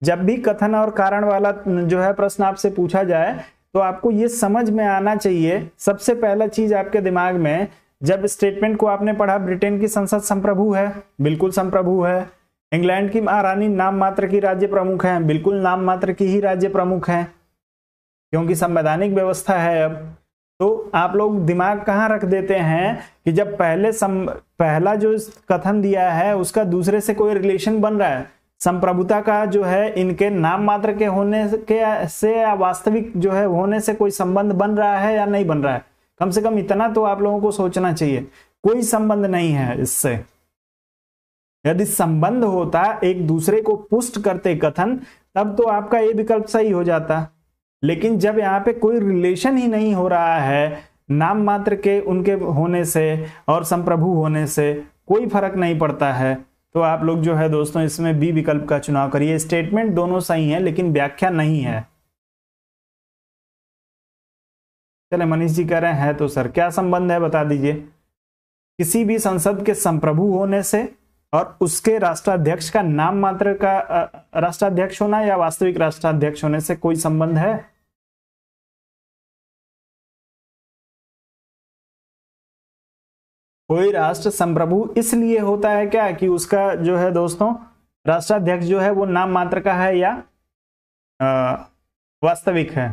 जब भी कथन और कारण वाला जो है प्रश्न आपसे पूछा जाए तो आपको ये समझ में आना चाहिए, सबसे पहला चीज आपके दिमाग में, जब स्टेटमेंट को आपने पढ़ा, ब्रिटेन की संसद संप्रभु है, बिल्कुल संप्रभु है। इंग्लैंड की महारानी नाम मात्र की राज्य प्रमुख है, बिल्कुल नाम मात्र की ही राज्य प्रमुख है, क्योंकि संवैधानिक व्यवस्था है। अब तो आप लोग दिमाग कहाँ रख देते हैं कि जब पहला जो कथन दिया है उसका दूसरे से कोई रिलेशन बन रहा है, संप्रभुता का जो है इनके नाम मात्र के होने के से या वास्तविक जो है होने से कोई संबंध बन रहा है या नहीं बन रहा है। कम से कम इतना तो आप लोगों को सोचना चाहिए, कोई संबंध नहीं है इससे। यदि संबंध होता, एक दूसरे को पुष्ट करते कथन, तब तो आपका ये विकल्प सही हो जाता। लेकिन जब यहाँ पे कोई रिलेशन ही नहीं हो रहा है, नाम मात्र के उनके होने से और संप्रभु होने से कोई फर्क नहीं पड़ता है, तो आप लोग जो है दोस्तों इसमें बी विकल्प का चुनाव करिए। स्टेटमेंट दोनों सही है लेकिन व्याख्या नहीं है। चले, मनीष जी कह रहे हैं तो सर क्या संबंध है बता दीजिए। किसी भी संसद के संप्रभु होने से और उसके राष्ट्राध्यक्ष का नाम मात्र का राष्ट्राध्यक्ष होना या वास्तविक राष्ट्राध्यक्ष होने से कोई संबंध है? कोई राष्ट्र संप्रभु इसलिए होता है क्या कि उसका जो है दोस्तों राष्ट्राध्यक्ष जो है वो नाम मात्र का है या वास्तविक है?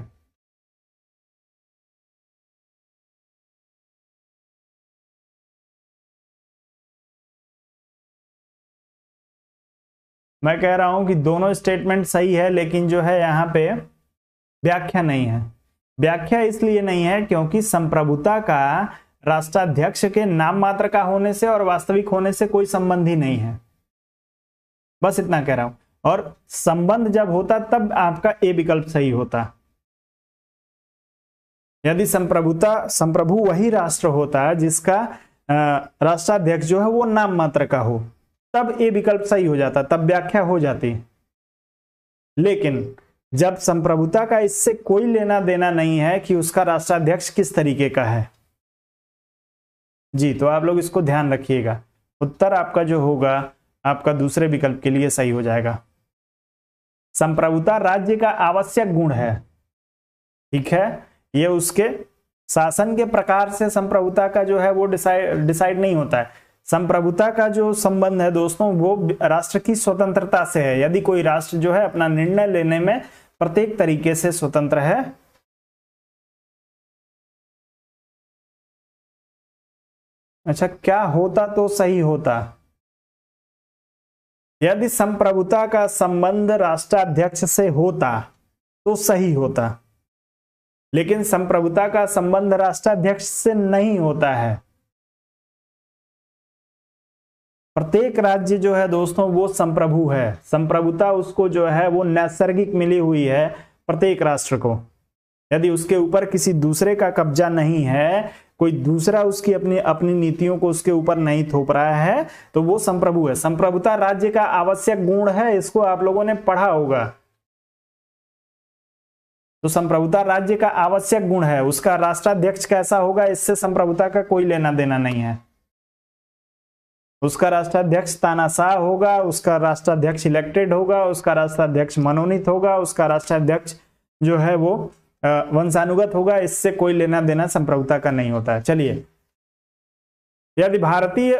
मैं कह रहा हूं कि दोनों स्टेटमेंट सही है, लेकिन जो है यहां पे व्याख्या नहीं है। व्याख्या इसलिए नहीं है क्योंकि संप्रभुता का राष्ट्राध्यक्ष के नाम मात्र का होने से और वास्तविक होने से कोई संबंध ही नहीं है। बस इतना कह रहा हूं। और संबंध जब होता तब आपका ए विकल्प सही होता। यदि संप्रभु वही राष्ट्र होता जिसका राष्ट्राध्यक्ष जो है वो नाम मात्र का हो, तब ये विकल्प सही हो जाता, तब व्याख्या हो जाती। लेकिन जब संप्रभुता का इससे कोई लेना देना नहीं है कि उसका राष्ट्राध्यक्ष किस तरीके का है जी, तो आप लोग इसको ध्यान रखिएगा। उत्तर आपका जो होगा आपका दूसरे विकल्प के लिए सही हो जाएगा। संप्रभुता राज्य का आवश्यक गुण है, ठीक है, ये उसके शासन के प्रकार से संप्रभुता का जो है वो डिसाइड नहीं होता है। संप्रभुता का जो संबंध है दोस्तों वो राष्ट्र की स्वतंत्रता से है। यदि कोई राष्ट्र जो है अपना निर्णय लेने में प्रत्येक तरीके से स्वतंत्र है, अच्छा क्या होता तो सही होता, यदि संप्रभुता का संबंध राष्ट्राध्यक्ष से होता तो सही होता, लेकिन संप्रभुता का संबंध राष्ट्राध्यक्ष से नहीं होता है। प्रत्येक राज्य जो है दोस्तों वो संप्रभु है, संप्रभुता उसको जो है वो नैसर्गिक मिली हुई है प्रत्येक राष्ट्र को। यदि उसके ऊपर किसी दूसरे का कब्जा नहीं है, कोई दूसरा उसकी अपनी नीतियों को उसके ऊपर नहीं थोप रहा है, तो वो संप्रभु है। संप्रभुता राज्य का आवश्यक गुण है, इसको आप लोगों ने पढ़ा होगा। तो संप्रभुता राज्य का आवश्यक गुण है, उसका राष्ट्राध्यक्ष कैसा होगा इससे संप्रभुता का कोई लेना देना नहीं है। उसका राष्ट्राध्यक्ष तानाशाह होगा, उसका राष्ट्राध्यक्ष इलेक्टेड होगा, उसका राष्ट्राध्यक्ष मनोनीत होगा, उसका राष्ट्राध्यक्ष जो है वो वंशानुगत होगा, इससे कोई लेना देना संप्रभुता का नहीं होता है। चलिए, यदि भारतीय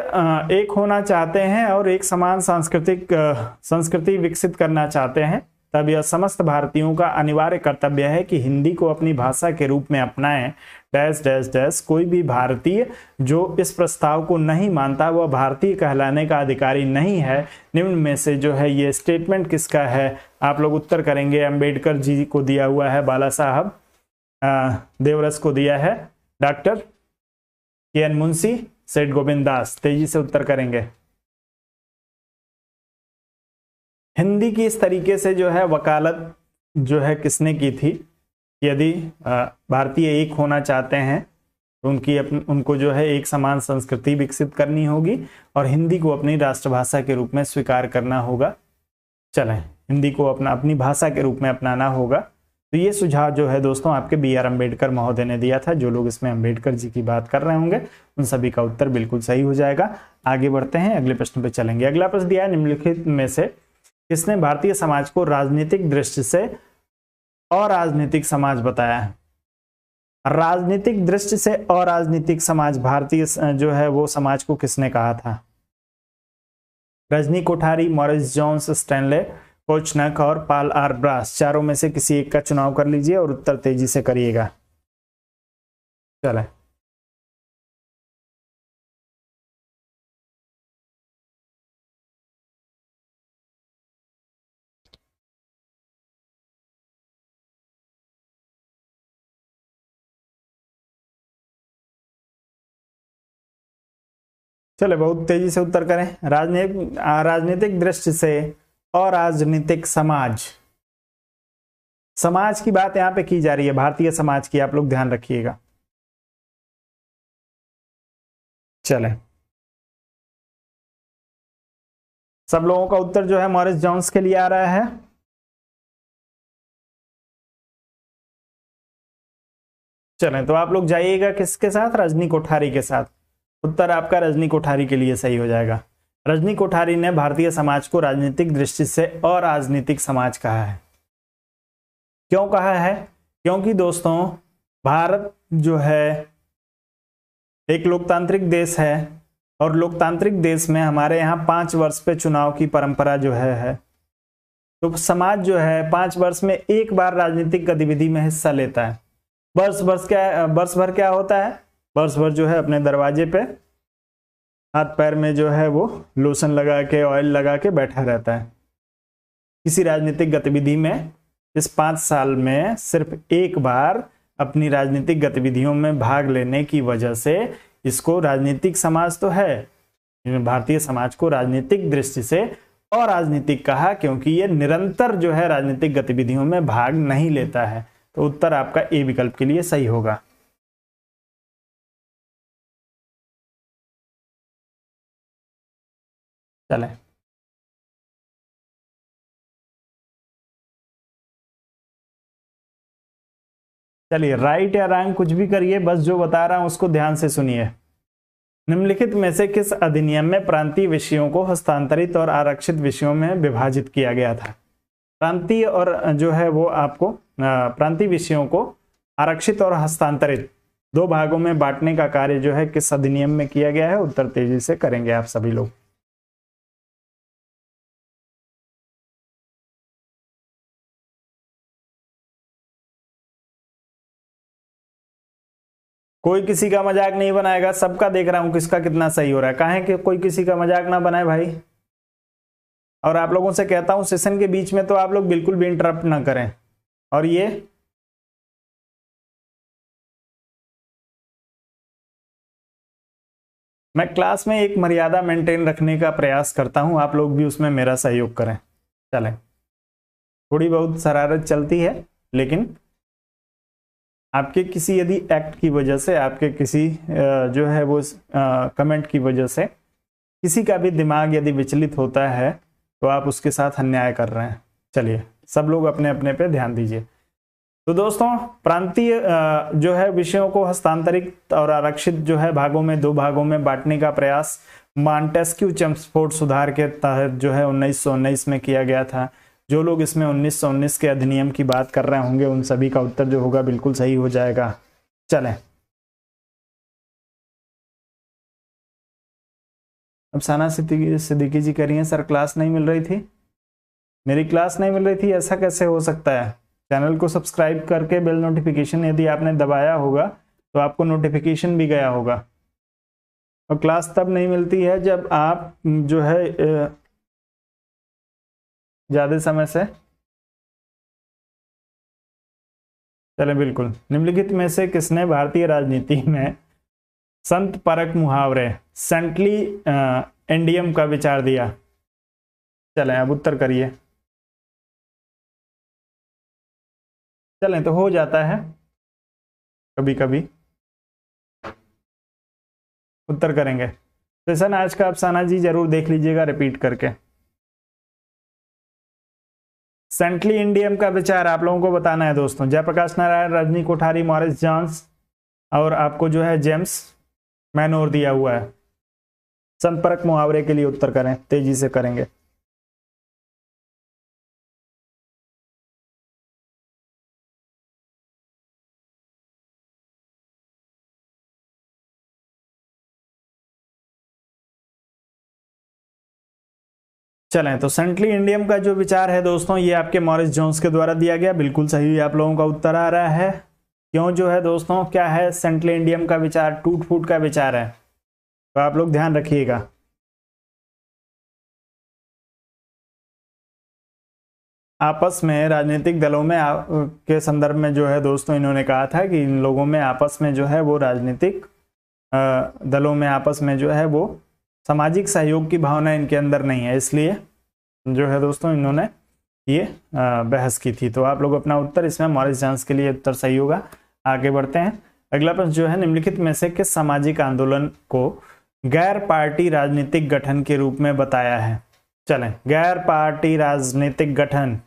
एक होना चाहते हैं और एक समान संस्कृति विकसित करना चाहते हैं, तब यह समस्त भारतीयों का अनिवार्य कर्तव्य है कि हिंदी को अपनी भाषा के रूप में अपनाएं। डैश डैश डैश, कोई भी भारतीय जो इस प्रस्ताव को नहीं मानता वह भारतीय कहलाने का अधिकारी नहीं है। निम्न में से जो है ये स्टेटमेंट किसका है, आप लोग उत्तर करेंगे। अंबेडकर जी को दिया हुआ है, बाला साहब देवरस को दिया है, डॉक्टर के.एन. मुंशी, सेठ गोविंद दास। तेजी से उत्तर करेंगे। हिंदी की इस तरीके से जो है वकालत जो है किसने की थी, यदि भारतीय एक होना चाहते हैं तो उनको जो है एक समान संस्कृति विकसित करनी होगी और हिंदी को अपनी राष्ट्रभाषा के रूप में स्वीकार करना होगा। चलें, हिंदी को अपनी भाषा के रूप में अपनाना होगा। तो ये सुझाव जो है दोस्तों आपके बी.आर. अम्बेडकर महोदय ने दिया था। जो लोग इसमें अम्बेडकर जी की बात कर रहे होंगे उन सभी का उत्तर बिल्कुल सही हो जाएगा। आगे बढ़ते हैं, अगले प्रश्न पे चलेंगे। अगला प्रश्न दिया है, निम्नलिखित में से किसने भारतीय समाज को राजनीतिक दृष्टि से अराजनीतिक समाज बताया है? राजनीतिक दृष्टि से अराजनीतिक समाज भारतीय जो है वो समाज को किसने कहा था? Rajni Kothari, Morris Jones, Stanley Kochanek और पाल आर ब्रास। चारों में से किसी एक का चुनाव कर लीजिए और उत्तर तेजी से करिएगा। चले, चले बहुत तेजी से उत्तर करें। राजनीतिक दृष्टि से और राजनीतिक समाज, समाज की बात यहां पे की जा रही है, भारतीय समाज की, आप लोग ध्यान रखिएगा। चले, सब लोगों का उत्तर जो है मॉरिस जोन्स के लिए आ रहा है। चलें, तो आप लोग जाइएगा किसके साथ? रजनी कोठारी के साथ। उत्तर आपका रजनी कोठारी के लिए सही हो जाएगा। रजनी कोठारी ने भारतीय समाज को राजनीतिक दृष्टि से अराजनीतिक समाज कहा है। क्यों कहा है? क्योंकि दोस्तों भारत जो है एक लोकतांत्रिक देश है और लोकतांत्रिक देश में हमारे यहाँ 5 वर्ष पे चुनाव की परंपरा जो है तो समाज जो है 5 वर्ष में एक बार राजनीतिक गतिविधि में हिस्सा लेता है। वर्ष भर क्या होता है? वर्ष भर जो है अपने दरवाजे पे हाथ पैर में जो है वो लोशन लगा के, ऑयल लगा के बैठा रहता है। किसी राजनीतिक गतिविधि में इस 5 साल में सिर्फ एक बार अपनी राजनीतिक गतिविधियों में भाग लेने की वजह से इसको राजनीतिक समाज तो है, भारतीय समाज को राजनीतिक दृष्टि से और राजनीतिक कहा क्योंकि ये निरंतर जो है राजनीतिक गतिविधियों में भाग नहीं लेता है। तो उत्तर आपका ए विकल्प के लिए सही होगा। चलें, चलिए राइट या रॉन्ग कुछ भी करिए, बस जो बता रहा हूं उसको ध्यान से सुनिए। निम्नलिखित में से किस अधिनियम में प्रांतीय विषयों को हस्तांतरित और आरक्षित विषयों में विभाजित किया गया था? प्रांतीय और जो है वो आपको प्रांतीय विषयों को आरक्षित और हस्तांतरित दो भागों में बांटने का कार्य जो है किस अधिनियम में किया गया है? उत्तर तेजी से करेंगे आप सभी लोग। कोई किसी का मजाक नहीं बनाएगा, सबका देख रहा हूं किसका कितना सही हो रहा है। काहे कि कोई किसी का मजाक ना बनाए भाई। और आप लोगों से कहता हूं सेशन के बीच में तो आप लोग बिल्कुल भी इंटरप्ट ना करें। और ये मैं क्लास में एक मर्यादा मेंटेन रखने का प्रयास करता हूं, आप लोग भी उसमें मेरा सहयोग करें। चलें, थोड़ी बहुत शरारत चलती है, लेकिन आपके किसी यदि एक्ट की वजह से, आपके किसी जो है वो कमेंट की वजह से किसी का भी दिमाग यदि विचलित होता है तो आप उसके साथ अन्याय कर रहे हैं। चलिए सब लोग अपने अपने पे ध्यान दीजिए। तो दोस्तों प्रांतीय जो है विषयों को हस्तांतरित और आरक्षित जो है भागों में दो भागों में बांटने का प्रयास मॉन्टेस्क्यू चेम्सफोर्ड सुधार के तहत जो है 1919 में किया गया था। जो लोग इसमें 1919 के अधिनियम की बात कर रहे होंगे उन सभी का उत्तर जो होगा बिल्कुल सही हो जाएगा। चलें, अब साना सिद्दीकी जी कह रही हैं सर क्लास नहीं मिल रही थी। मेरी क्लास नहीं मिल रही थी, ऐसा कैसे हो सकता है? चैनल को सब्सक्राइब करके बेल नोटिफिकेशन यदि आपने दबाया होगा तो आपको नोटिफिकेशन भी गया होगा। और क्लास तब नहीं मिलती है जब आप जो है ज्यादा समय से। चले बिल्कुल, निम्नलिखित में से किसने भारतीय राजनीति में संत परक मुहावरे सेंटली एंडियम का विचार दिया? चलें अब उत्तर करिए। चलें, तो हो जाता है कभी कभी। उत्तर करेंगे सेशन आज का अफसाना जी जरूर देख लीजिएगा रिपीट करके। सेंटली इंडियम का विचार आप लोगों को बताना है दोस्तों। जयप्रकाश नारायण, रजनी कोठारी, मॉरिस जॉन्स और आपको जो है जेम्स मैनोर दिया हुआ है। संपर्क मुहावरे के लिए उत्तर करें, तेजी से करेंगे। चलें, तो सेंटली इंडियम का जो विचार है दोस्तों ये आपके मॉरिस जोन्स के द्वारा दिया गया। बिल्कुल सही आप लोगों का उत्तर आ रहा है। क्यों जो है दोस्तों, क्या है सेंटली इंडियम का विचार? टूट फूट का विचार है, तो आप लोग ध्यान रखिएगा। आपस में राजनीतिक दलों में के संदर्भ में जो है दोस्तों इन्होंने कहा था कि इन लोगों में आपस में जो है वो राजनीतिक दलों में आपस में जो है वो सामाजिक सहयोग की भावना इनके अंदर नहीं है, इसलिए जो है दोस्तों इन्होंने ये बहस की थी। तो आप लोग अपना उत्तर इसमें मॉरिस जॉन्स के लिए उत्तर सही होगा। आगे बढ़ते हैं। अगला प्रश्न जो है, निम्नलिखित में से किस सामाजिक आंदोलन को गैर पार्टी राजनीतिक गठन के रूप में बताया है? चलें, गैर पार्टी राजनीतिक गठन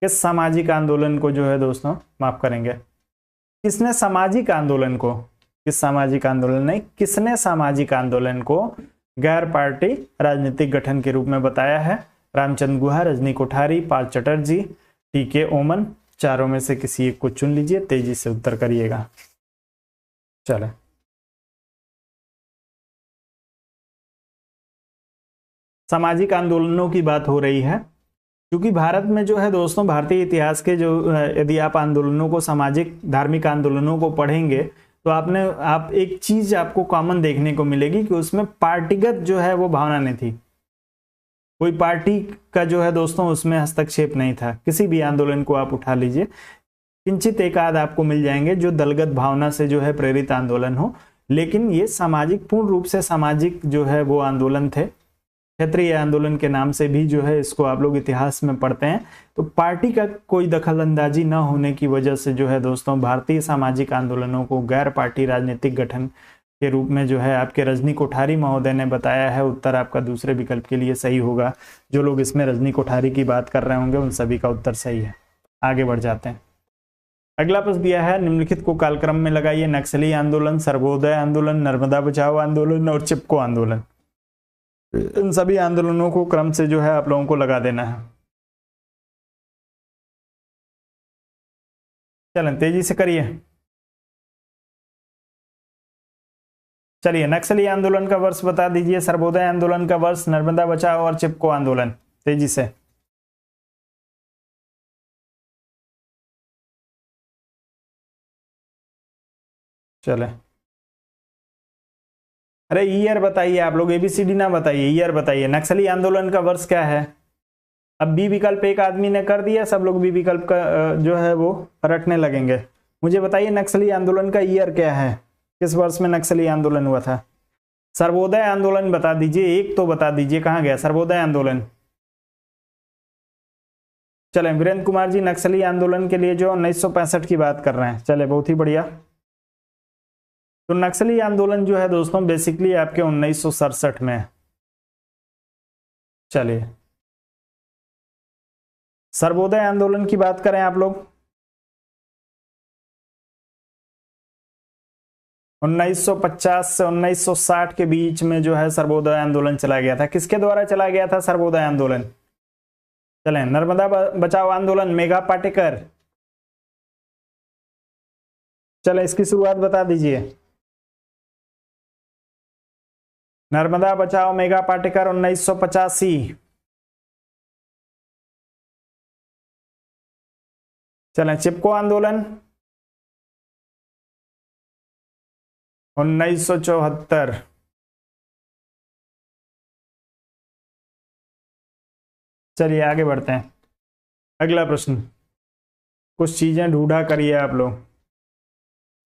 किस सामाजिक आंदोलन को जो है दोस्तों माफ करेंगे, किसने सामाजिक आंदोलन को, किस सामाजिक आंदोलन नहीं, किसने सामाजिक आंदोलन को गैर पार्टी राजनीतिक गठन के रूप में बताया है? रामचंद्र गुहा, रजनी कोठारी, पाल चटर्जी, टीके ओमन, चारों में से किसी एक को चुन लीजिए, तेजी से उत्तर करिएगा। चलें, सामाजिक आंदोलनों की बात हो रही है क्योंकि भारत में जो है दोस्तों भारतीय इतिहास के जो यदि आप आंदोलनों को, सामाजिक धार्मिक आंदोलनों को पढ़ेंगे तो आप एक चीज आपको कॉमन देखने को मिलेगी कि उसमें पार्टीगत जो है वो भावना नहीं थी। कोई पार्टी का जो है दोस्तों उसमें हस्तक्षेप नहीं था। किसी भी आंदोलन को आप उठा लीजिए, किंचित एक आध आपको मिल जाएंगे जो दलगत भावना से जो है प्रेरित आंदोलन हो, लेकिन ये सामाजिक, पूर्ण रूप से सामाजिक जो है वो आंदोलन थे। क्षेत्रीय आंदोलन के नाम से भी जो है इसको आप लोग इतिहास में पढ़ते हैं। तो पार्टी का कोई दखलंदाजी न होने की वजह से जो है दोस्तों भारतीय सामाजिक आंदोलनों को गैर पार्टी राजनीतिक गठन के रूप में जो है आपके रजनी कोठारी महोदय ने बताया है। उत्तर आपका दूसरे विकल्प के लिए सही होगा। जो लोग इसमें रजनी कोठारी की बात कर रहे होंगे उन सभी का उत्तर सही है। आगे बढ़ जाते हैं। अगला प्रश्न दिया है, निम्नलिखित को कालक्रम में लगाइए। नक्सली आंदोलन, सर्वोदय आंदोलन, नर्मदा बचाओ आंदोलन और चिपको आंदोलन। इन सभी आंदोलनों को क्रम से जो है आप लोगों को लगा देना है। चलें तेजी से करिए। चलिए, नक्सली आंदोलन का वर्ष बता दीजिए, सर्वोदय आंदोलन का वर्ष, नर्मदा बचाओ और चिपको आंदोलन। तेजी से। चले, अरे ईयर बताइए आप लोग, एबीसीडी ना बताइए, ईयर बताइए। नक्सली आंदोलन का वर्ष क्या है? अब बी विकल्प एक आदमी ने कर दिया, सब लोग बी विकल्प का जो है वो रटने लगेंगे। मुझे बताइए नक्सली आंदोलन का ईयर क्या है, किस वर्ष में नक्सली आंदोलन हुआ था? सर्वोदय आंदोलन बता दीजिए, एक तो बता दीजिए, कहां गया सर्वोदय आंदोलन? चले, वीरेंद्र कुमार जी नक्सली आंदोलन के लिए जो 1965 की बात कर रहे हैं। चले, बहुत ही बढ़िया। तो नक्सली आंदोलन जो है दोस्तों बेसिकली आपके 1967 में। चलिए, सर्वोदय आंदोलन की बात करें आप लोग, 1950 से 1960 के बीच में जो है सर्वोदय आंदोलन चला गया था। किसके द्वारा चला गया था सर्वोदय आंदोलन? चलें, नर्मदा बचाओ आंदोलन, मेघा पाटेकर। चलें, इसकी शुरुआत बता दीजिए। नर्मदा बचाओ मेघा पाटेकर 1985। चलें, चिपको आंदोलन 1974। चलिए आगे बढ़ते हैं। अगला प्रश्न, कुछ चीजें ढूंढा करिए आप लोग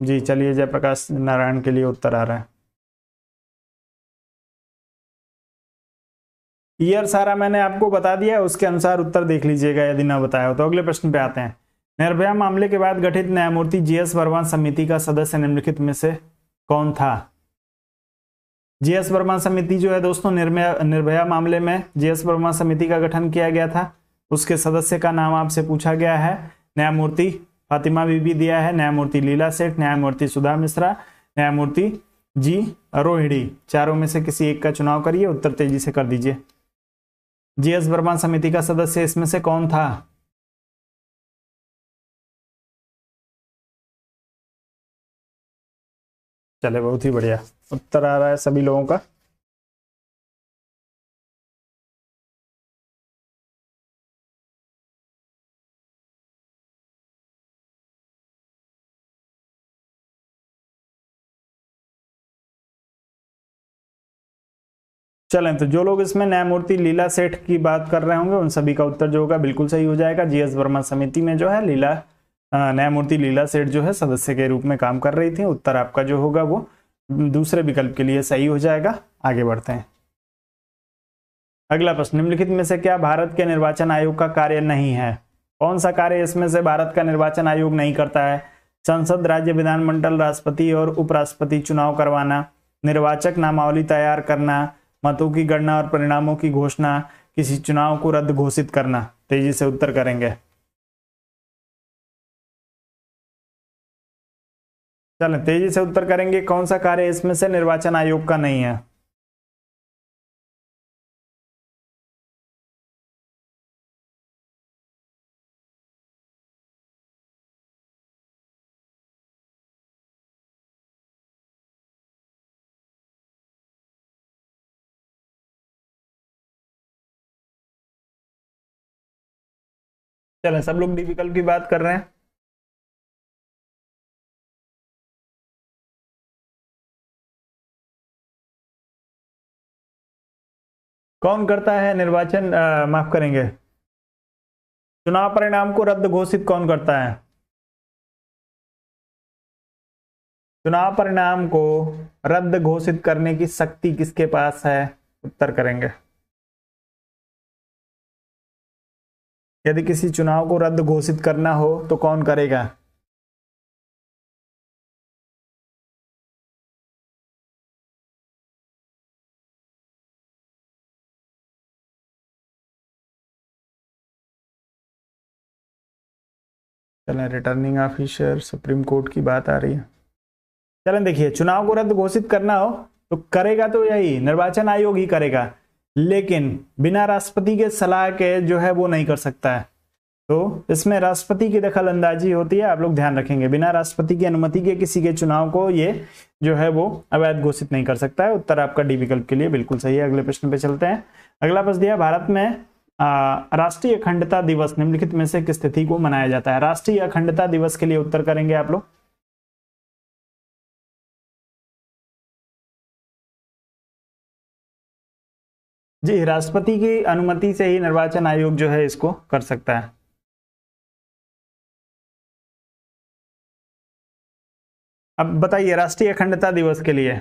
जी। चलिए, जयप्रकाश नारायण के लिए उत्तर आ रहा है। ईयर सारा मैंने आपको बता दिया, उसके अनुसार उत्तर देख लीजिएगा यदि ना बताया हो तो। अगले प्रश्न पे आते हैं। निर्भया मामले के बाद गठित न्यायमूर्ति जीएस वर्मा समिति का सदस्य निम्नलिखित में से कौन था? जीएस वर्मा समिति जो है दोस्तों निर्भया मामले में जीएस वर्मा समिति का गठन किया गया था। उसके सदस्य का नाम आपसे पूछा गया है। न्यायमूर्ति फातिमा बीबी दिया है, न्यायमूर्ति लीला सेठ, न्यायमूर्ति सुधा मिश्रा, न्यायमूर्ति जी रोहिणी। चारों में से किसी एक का चुनाव करिए, उत्तर तेजी से कर दीजिए। जीएस वर्मा समिति का सदस्य इसमें से कौन था? चले, बहुत ही बढ़िया, उत्तर आ रहा है सभी लोगों का। चलें, तो जो लोग इसमें न्यायमूर्ति लीला सेठ की बात कर रहे होंगे उन सभी का उत्तर जो होगा बिल्कुल सही हो जाएगा। जीएस वर्मा समिति में जो है न्यायमूर्ति लीला सेठ जो है सदस्य के रूप में काम कर रही थी। उत्तर आपका जो होगा वो दूसरे विकल्प के लिए सही हो जाएगा। आगे बढ़ते हैं। अगला प्रश्न, निम्नलिखित में से क्या भारत के निर्वाचन आयोग का कार्य नहीं है? कौन सा कार्य इसमें से भारत का निर्वाचन आयोग नहीं करता है? संसद, राज्य विधानमंडल, राष्ट्रपति और उपराष्ट्रपति चुनाव करवाना, निर्वाचक नामावली तैयार करना, मतों की गणना और परिणामों की घोषणा, किसी चुनाव को रद्द घोषित करना। तेजी से उत्तर करेंगे। चलें, तेजी से उत्तर करेंगे। कौन सा कार्य इसमें से निर्वाचन आयोग का नहीं है? चलें, सब लोग डी विकल्प की बात कर रहे हैं। कौन करता है निर्वाचन, माफ करेंगे, चुनाव परिणाम को रद्द घोषित कौन करता है? चुनाव परिणाम को रद्द घोषित करने की शक्ति किसके पास है? उत्तर करेंगे। यदि किसी चुनाव को रद्द घोषित करना हो तो कौन करेगा? चलें, रिटर्निंग ऑफिसर, सुप्रीम कोर्ट की बात आ रही है। चलें देखिए, चुनाव को रद्द घोषित करना हो तो करेगा तो यही निर्वाचन आयोग ही करेगा, लेकिन बिना राष्ट्रपति के सलाह के जो है वो नहीं कर सकता है। तो इसमें राष्ट्रपति की दखल अंदाजी होती है, आप लोग ध्यान रखेंगे। बिना राष्ट्रपति की अनुमति के किसी के चुनाव को ये जो है वो अवैध घोषित नहीं कर सकता है। उत्तर आपका डी विकल्प के लिए बिल्कुल सही है। अगले प्रश्न पे चलते हैं। अगला प्रश्न दिया, भारत में राष्ट्रीय अखंडता दिवस निम्नलिखित में से किस तिथि को मनाया जाता है? राष्ट्रीय अखंडता दिवस के लिए उत्तर करेंगे आप लोग। जी, राष्ट्रपति की अनुमति से ही निर्वाचन आयोग जो है इसको कर सकता है। अब बताइए राष्ट्रीय अखंडता दिवस के लिए।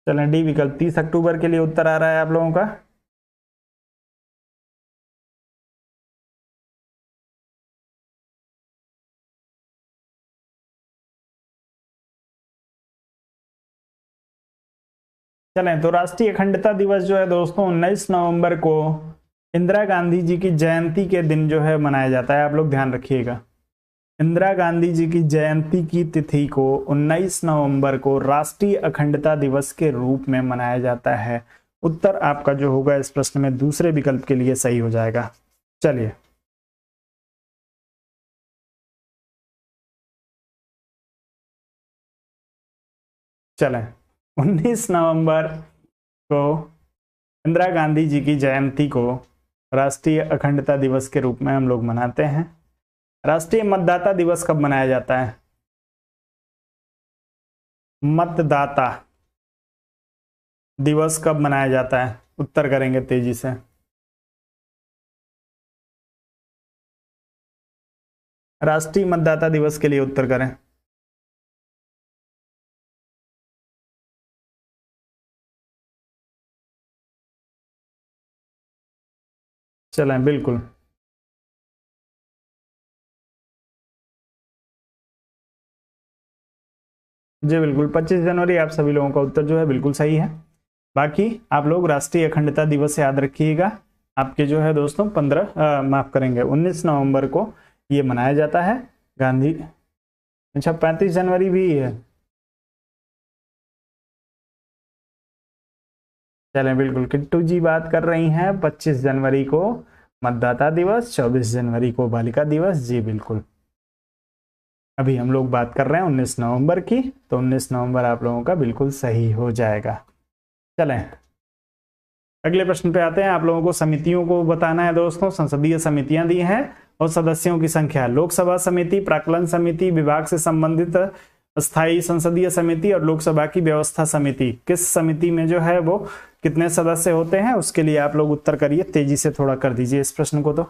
चलें, डी विकल्प 30 अक्टूबर के लिए उत्तर आ रहा है आप लोगों का। चलें, तो राष्ट्रीय अखंडता दिवस जो है दोस्तों 19 नवंबर को इंदिरा गांधी जी की जयंती के दिन जो है मनाया जाता है। आप लोग ध्यान रखिएगा, इंदिरा गांधी जी की जयंती की तिथि को 19 नवंबर को राष्ट्रीय अखंडता दिवस के रूप में मनाया जाता है। उत्तर आपका जो होगा इस प्रश्न में दूसरे विकल्प के लिए सही हो जाएगा। चलिए, चलें, 19 नवंबर को इंदिरा गांधी जी की जयंती को राष्ट्रीय अखंडता दिवस के रूप में हम लोग मनाते हैं। राष्ट्रीय मतदाता दिवस कब मनाया जाता है? मतदाता दिवस कब मनाया जाता है? उत्तर करेंगे तेजी से। राष्ट्रीय मतदाता दिवस के लिए उत्तर करें। चलें, बिल्कुल जी, बिल्कुल 25 जनवरी आप सभी लोगों का उत्तर जो है बिल्कुल सही है। बाकी आप लोग राष्ट्रीय अखंडता दिवस याद रखिएगा। आपके जो है दोस्तों 19 नवंबर को ये मनाया जाता है। गांधी, अच्छा 35 जनवरी भी है। चलें, बिल्कुल किट्टू जी बात कर रही हैं 25 जनवरी को मतदाता दिवस, 24 जनवरी को बालिका दिवस। जी बिल्कुल, अभी हम लोग बात कर रहे हैं 19 नवंबर की, तो 19 नवंबर आप लोगों का बिल्कुल सही हो जाएगा। चलें, अगले प्रश्न पे आते हैं। आप लोगों को समितियों को बताना है दोस्तों। संसदीय समितियां दी हैं और सदस्यों की संख्या, लोकसभा समिति, प्राक्कलन समिति, विभाग से संबंधित स्थायी संसदीय समिति और लोकसभा की व्यवस्था समिति। किस समिति में जो है वो कितने सदस्य होते हैं उसके लिए आप लोग उत्तर करिए। तेजी से थोड़ा कर दीजिए इस प्रश्न को। तो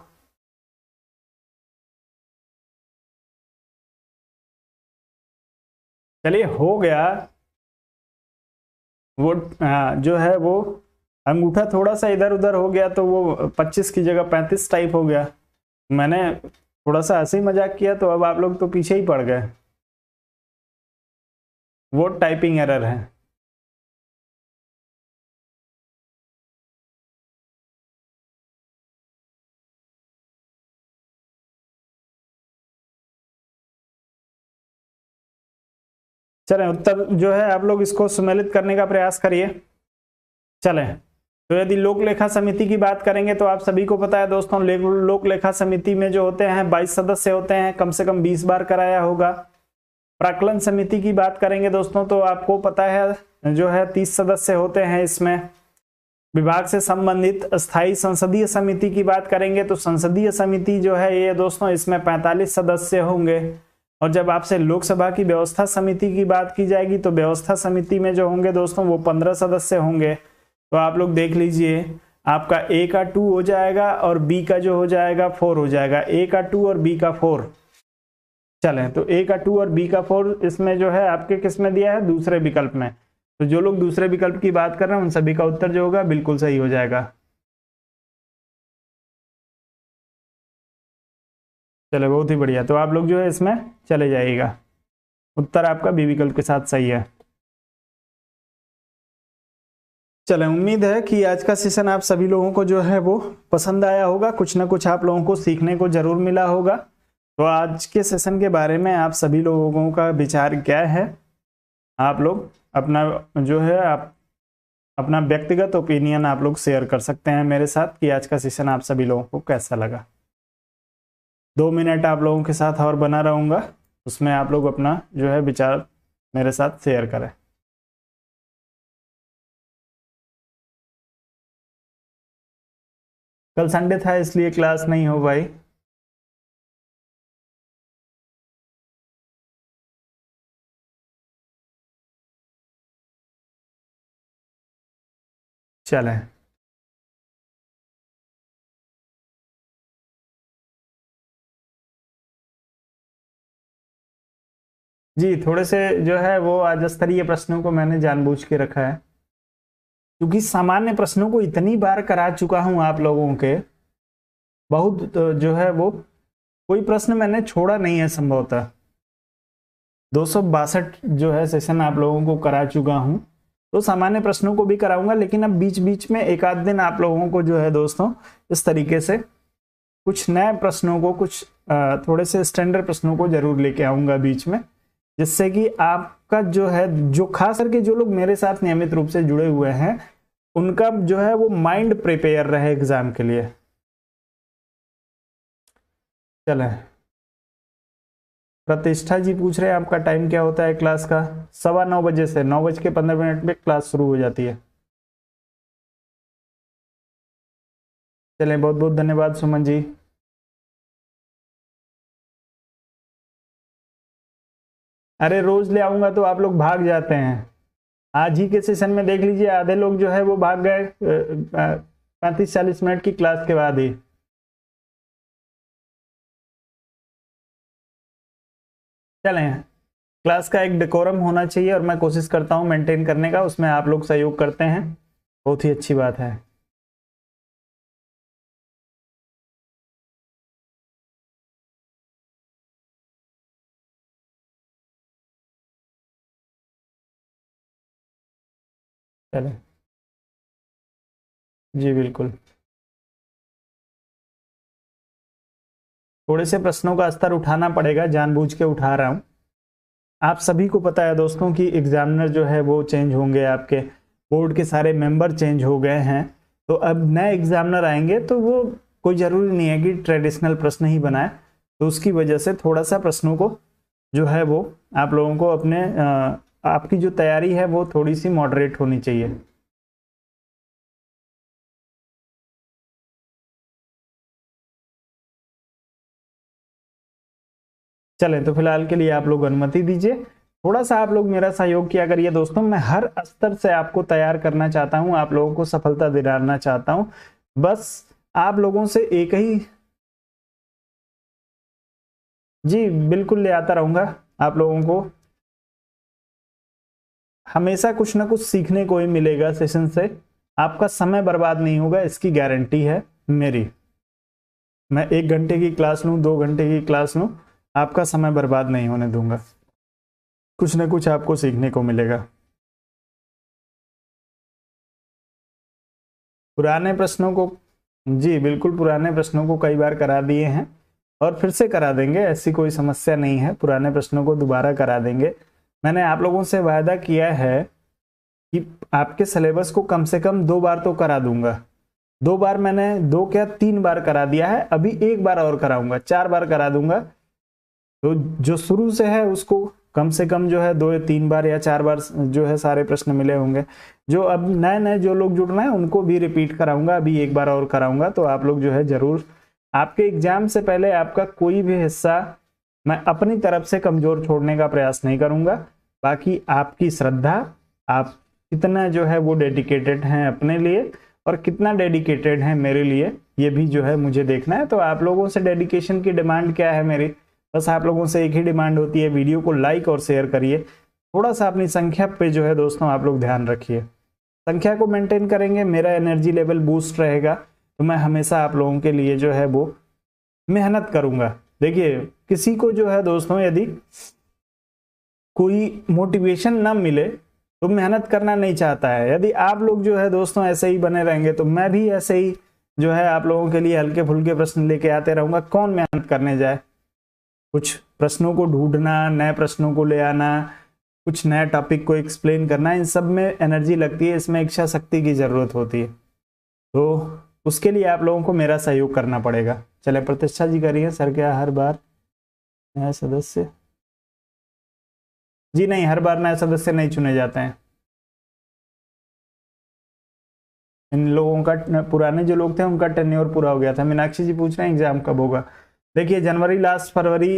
चलिए, हो गया वो जो है वो अंगूठा थोड़ा सा इधर उधर हो गया, तो वो 25 की जगह 35 टाइप हो गया। मैंने थोड़ा सा हंसी मजाक किया, तो अब आप लोग तो पीछे ही पड़ गए। वो टाइपिंग एरर है। चलें, उत्तर जो है आप लोग इसको सुमेलित करने का प्रयास करिए। चलें, तो यदि लोक लेखा समिति की बात करेंगे तो आप सभी को पता है दोस्तों, लोक लेखा समिति में जो होते हैं 22 सदस्य होते हैं, कम से कम 20 बार कराया होगा। प्राक्कलन समिति की बात करेंगे दोस्तों तो आपको पता है जो है 30 सदस्य होते हैं इसमें। विभाग से संबंधित स्थायी संसदीय समिति की बात करेंगे तो संसदीय समिति जो है ये दोस्तों इसमें 45 सदस्य होंगे। और जब आपसे लोकसभा की व्यवस्था समिति की बात की जाएगी तो व्यवस्था समिति में जो होंगे दोस्तों वो 15 सदस्य होंगे। तो आप लोग देख लीजिए, आपका ए का 2 हो जाएगा और बी का जो हो जाएगा 4 हो जाएगा। ए का 2 और बी का 4। चलें, तो ए का 2 और बी का 4 इसमें जो है आपके किस में दिया है, दूसरे विकल्प में। तो जो लोग दूसरे विकल्प की बात कर रहे हैं उन सभी का उत्तर जो होगा बिल्कुल सही हो जाएगा। चले, बहुत ही बढ़िया। तो आप लोग जो है इसमें चले जाइएगा, उत्तर आपका बी विकल्प के साथ सही है। चले, उम्मीद है कि आज का सेशन आप सभी लोगों को जो है वो पसंद आया होगा, कुछ ना कुछ आप लोगों को सीखने को जरूर मिला होगा। तो आज के सेशन के बारे में आप सभी लोगों का विचार क्या है, आप लोग अपना जो है आप अपना व्यक्तिगत ओपिनियन आप लोग शेयर कर सकते हैं मेरे साथ कि आज का सेशन आप सभी लोगों को कैसा लगा। 2 मिनट आप लोगों के साथ और बना रहूंगा, उसमें आप लोग अपना जो है विचार मेरे साथ शेयर करें। कल संडे था इसलिए क्लास नहीं हो पाई। चलें, जी थोड़े से जो है वो आज स्तरीय प्रश्नों को मैंने जानबूझ के रखा है, क्योंकि सामान्य प्रश्नों को इतनी बार करा चुका हूं आप लोगों के, बहुत जो है वो कोई प्रश्न मैंने छोड़ा नहीं है संभवतः। 262 जो है सेशन आप लोगों को करा चुका हूं, तो सामान्य प्रश्नों को भी कराऊंगा, लेकिन अब बीच बीच में एक आध दिन आप लोगों को जो है दोस्तों इस तरीके से कुछ नए प्रश्नों को, कुछ थोड़े से स्टैंडर्ड प्रश्नों को जरूर लेके आऊंगा बीच में, जिससे कि आपका जो है, जो खास करके जो लोग मेरे साथ नियमित रूप से जुड़े हुए हैं उनका जो है वो माइंड प्रिपेयर रहे एग्जाम के लिए। चले, प्रतिष्ठा जी पूछ रहे हैं आपका टाइम क्या होता है क्लास का। 9:15 से 9:15 में क्लास शुरू हो जाती है। चले, बहुत बहुत धन्यवाद सुमन जी। अरे रोज ले आऊंगा तो आप लोग भाग जाते हैं। आज ही के सेशन में देख लीजिए, आधे लोग जो है वो भाग गए 35-40 मिनट की क्लास के बाद ही। चलें, क्लास का एक डेकोरम होना चाहिए और मैं कोशिश करता हूं मेंटेन करने का, उसमें आप लोग सहयोग करते हैं, बहुत ही अच्छी बात है। चलें, जी बिल्कुल। थोड़े से प्रश्नों का स्तर उठाना पड़ेगा, जानबूझ के उठा रहा हूं। आप सभी को पता है दोस्तों कि एग्जामिनर जो है वो चेंज होंगे, आपके बोर्ड के सारे मेंबर चेंज हो गए हैं, तो अब नए एग्जामिनर आएंगे तो वो कोई ज़रूरी नहीं है कि ट्रेडिशनल प्रश्न ही बनाए, तो उसकी वजह से थोड़ा सा प्रश्नों को जो है वो आप लोगों को अपने आपकी जो तैयारी है वो थोड़ी सी मॉडरेट होनी चाहिए। चलें, तो फिलहाल के लिए आप लोग अनुमति दीजिए, थोड़ा सा आप लोग मेरा सहयोग किया करिए दोस्तों। मैं हर स्तर से आपको तैयार करना चाहता हूं, आप लोगों को सफलता दिलाना चाहता हूं। बस आप लोगों से एक ही, जी बिल्कुल ले आता रहूंगा आप लोगों को, हमेशा कुछ ना कुछ सीखने को ही मिलेगा सेशन से, आपका समय बर्बाद नहीं होगा, इसकी गारंटी है मेरी। मैं 1 घंटे की क्लास लूं, 2 घंटे की क्लास लूं, आपका समय बर्बाद नहीं होने दूंगा, कुछ ना कुछ आपको सीखने को मिलेगा। पुराने प्रश्नों को, जी बिल्कुल, पुराने प्रश्नों को कई बार करा दिए हैं और फिर से करा देंगे, ऐसी कोई समस्या नहीं है, पुराने प्रश्नों को दोबारा करा देंगे। मैंने आप लोगों से वायदा किया है कि आपके सिलेबस को कम से कम 2 बार तो करा दूंगा। 2 बार मैंने 2 क्या 3 बार करा दिया है, अभी 1 बार और कराऊंगा, 4 बार करा दूंगा। तो जो शुरू से है उसको कम से कम जो है 2 या 3 बार या 4 बार जो है सारे प्रश्न मिले होंगे। जो अब नए नए जो लोग जुड़ रहे हैं उनको भी रिपीट कराऊंगा, अभी 1 बार और कराऊंगा। तो आप लोग जो है जरूर, आपके एग्जाम से पहले आपका कोई भी हिस्सा मैं अपनी तरफ से कमजोर छोड़ने का प्रयास नहीं करूंगा। बाकी आपकी श्रद्धा, आप कितना जो है वो डेडिकेटेड हैं अपने लिए और कितना डेडिकेटेड हैं मेरे लिए, ये भी जो है मुझे देखना है। तो आप लोगों से डेडिकेशन की डिमांड क्या है मेरी, बस आप लोगों से एक ही डिमांड होती है, वीडियो को लाइक और शेयर करिए। थोड़ा सा अपनी संख्या पे जो है दोस्तों आप लोग ध्यान रखिए, संख्या को मेंटेन करेंगे, मेरा एनर्जी लेवल बूस्ट रहेगा, तो मैं हमेशा आप लोगों के लिए जो है वो मेहनत करूंगा। देखिए किसी को जो है दोस्तों यदि कोई मोटिवेशन ना मिले तो मेहनत करना नहीं चाहता है। यदि आप लोग जो है दोस्तों ऐसे ही बने रहेंगे तो मैं भी ऐसे ही जो है आप लोगों के लिए हल्के फुल्के प्रश्न लेके आते रहूंगा। कौन मेहनत करने जाए? कुछ प्रश्नों को ढूंढना, नए प्रश्नों को ले आना, कुछ नए टॉपिक को एक्सप्लेन करना, इन सब में एनर्जी लगती है, इसमें इच्छा शक्ति की जरूरत होती है। तो उसके लिए आप लोगों को मेरा सहयोग करना पड़ेगा। चले प्रतिष्ठा जी करिए। सर क्या हर बार नया सदस्य? जी नहीं, हर बार नए सदस्य नहीं चुने जाते हैं। इन लोगों का, पुराने जो लोग थे उनका टेन्योर पूरा हो गया था। मीनाक्षी जी पूछ रहे हैं एग्जाम कब होगा। देखिए जनवरी लास्ट, फरवरी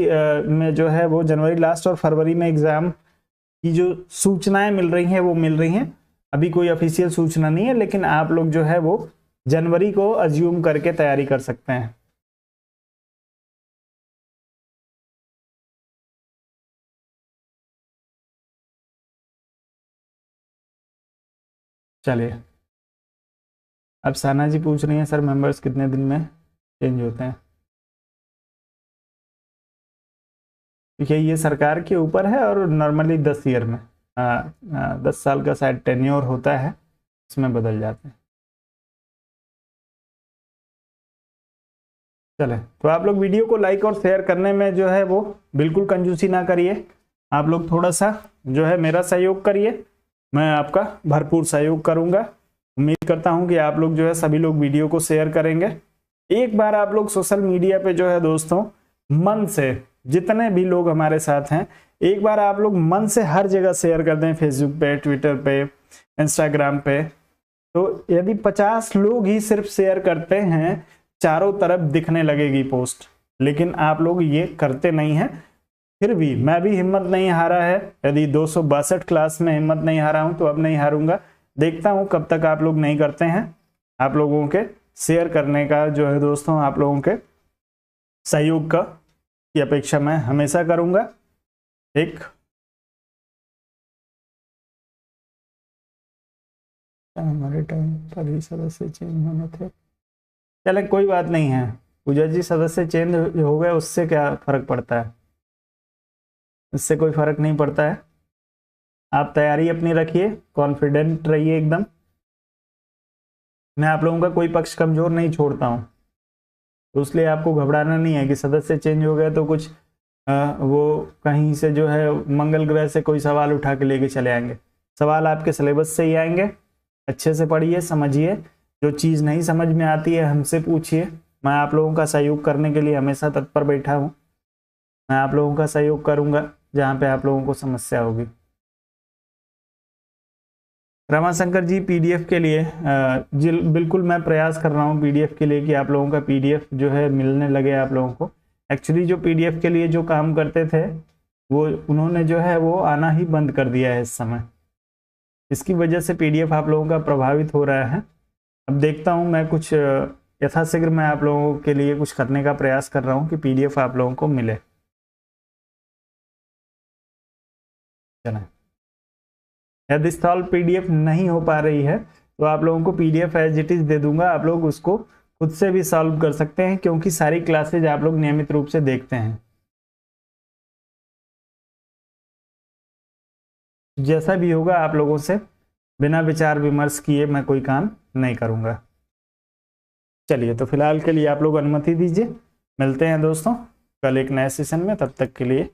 में जो है वो जनवरी लास्ट और फरवरी में एग्जाम की जो सूचनाएं मिल रही हैं वो मिल रही हैं। अभी कोई ऑफिशियल सूचना नहीं है, लेकिन आप लोग जो है वो जनवरी को अज्यूम करके तैयारी कर सकते हैं। चलिए, अब साना जी पूछ रही हैं सर मेंबर्स कितने दिन में चेंज होते हैं? देखिए ये सरकार के ऊपर है और नॉर्मली 10 ईयर में 10 साल का शायद टेन्योर होता है, इसमें बदल जाते हैं। चले, तो आप लोग वीडियो को लाइक और शेयर करने में जो है वो बिल्कुल कंजूसी ना करिए। आप लोग थोड़ा सा जो है मेरा सहयोग करिए, मैं आपका भरपूर सहयोग करूंगा। उम्मीद करता हूं कि आप लोग जो है सभी लोग वीडियो को शेयर करेंगे। एक बार आप लोग सोशल मीडिया पे जो है दोस्तों मन से, जितने भी लोग हमारे साथ हैं, एक बार आप लोग मन से हर जगह शेयर कर दें, फेसबुक पे, ट्विटर पे, इंस्टाग्राम पे। तो यदि 50 लोग ही सिर्फ शेयर करते हैं, चारों तरफ दिखने लगेगी पोस्ट, लेकिन आप लोग ये करते नहीं हैं। फिर भी मैं भी हिम्मत नहीं हारा है। यदि 262 क्लास में हिम्मत नहीं हारा हूं तो अब नहीं हारूंगा। देखता हूं कब तक आप लोग नहीं करते हैं। आप लोगों के शेयर करने का जो है दोस्तों, आप लोगों के सहयोग का की अपेक्षा मैं हमेशा करूंगा। हमारे टाइम पर ही सदस्य चेंज होने थे। चले कोई बात नहीं है पूजा जी, सदस्य चेंज हो गए उससे क्या फर्क पड़ता है? इससे कोई फर्क नहीं पड़ता है। आप तैयारी अपनी रखिए, कॉन्फिडेंट रहिए एकदम। मैं आप लोगों का कोई पक्ष कमजोर नहीं छोड़ता हूं, तो इसलिए आपको घबराना नहीं है कि सदस्य चेंज हो गए तो कुछ वो कहीं से जो है मंगल ग्रह से कोई सवाल उठा के लेके चले आएंगे। सवाल आपके सिलेबस से ही आएंगे। अच्छे से पढ़िए, समझिए, जो चीज़ नहीं समझ में आती है हमसे पूछिए। मैं आप लोगों का सहयोग करने के लिए हमेशा तत्पर बैठा हूँ। मैं आप लोगों का सहयोग करूँगा जहाँ पे आप लोगों को समस्या होगी। रमाशंकर जी पीडीएफ के लिए जी बिल्कुल मैं प्रयास कर रहा हूँ पीडीएफ के लिए कि आप लोगों का पीडीएफ जो है मिलने लगे आप लोगों को। एक्चुअली जो पीडीएफ के लिए जो काम करते थे वो उन्होंने जो है वो आना ही बंद कर दिया है इस समय। इसकी वजह से पीडीएफ आप लोगों का प्रभावित हो रहा है। अब देखता हूँ मैं कुछ यथाशीघ्र मैं आप लोगों के लिए कुछ करने का प्रयास कर रहा हूँ कि पीडीएफ आप लोगों को मिले। चलें, यदि सॉल्व पीडीएफ नहीं हो पा रही है तो आप लोगों को पीडीएफ एज इट इज दे दूंगा, आप लोग उसको खुद से भी सॉल्व कर सकते हैं, क्योंकि सारी क्लासेज आप लोग नियमित रूप से देखते हैं। जैसा भी होगा आप लोगों से बिना विचार विमर्श किए मैं कोई काम नहीं करूंगा। चलिए, तो फिलहाल के लिए आप लोग अनुमति दीजिए। मिलते हैं दोस्तों कल एक नए सेशन में, तब तक के लिए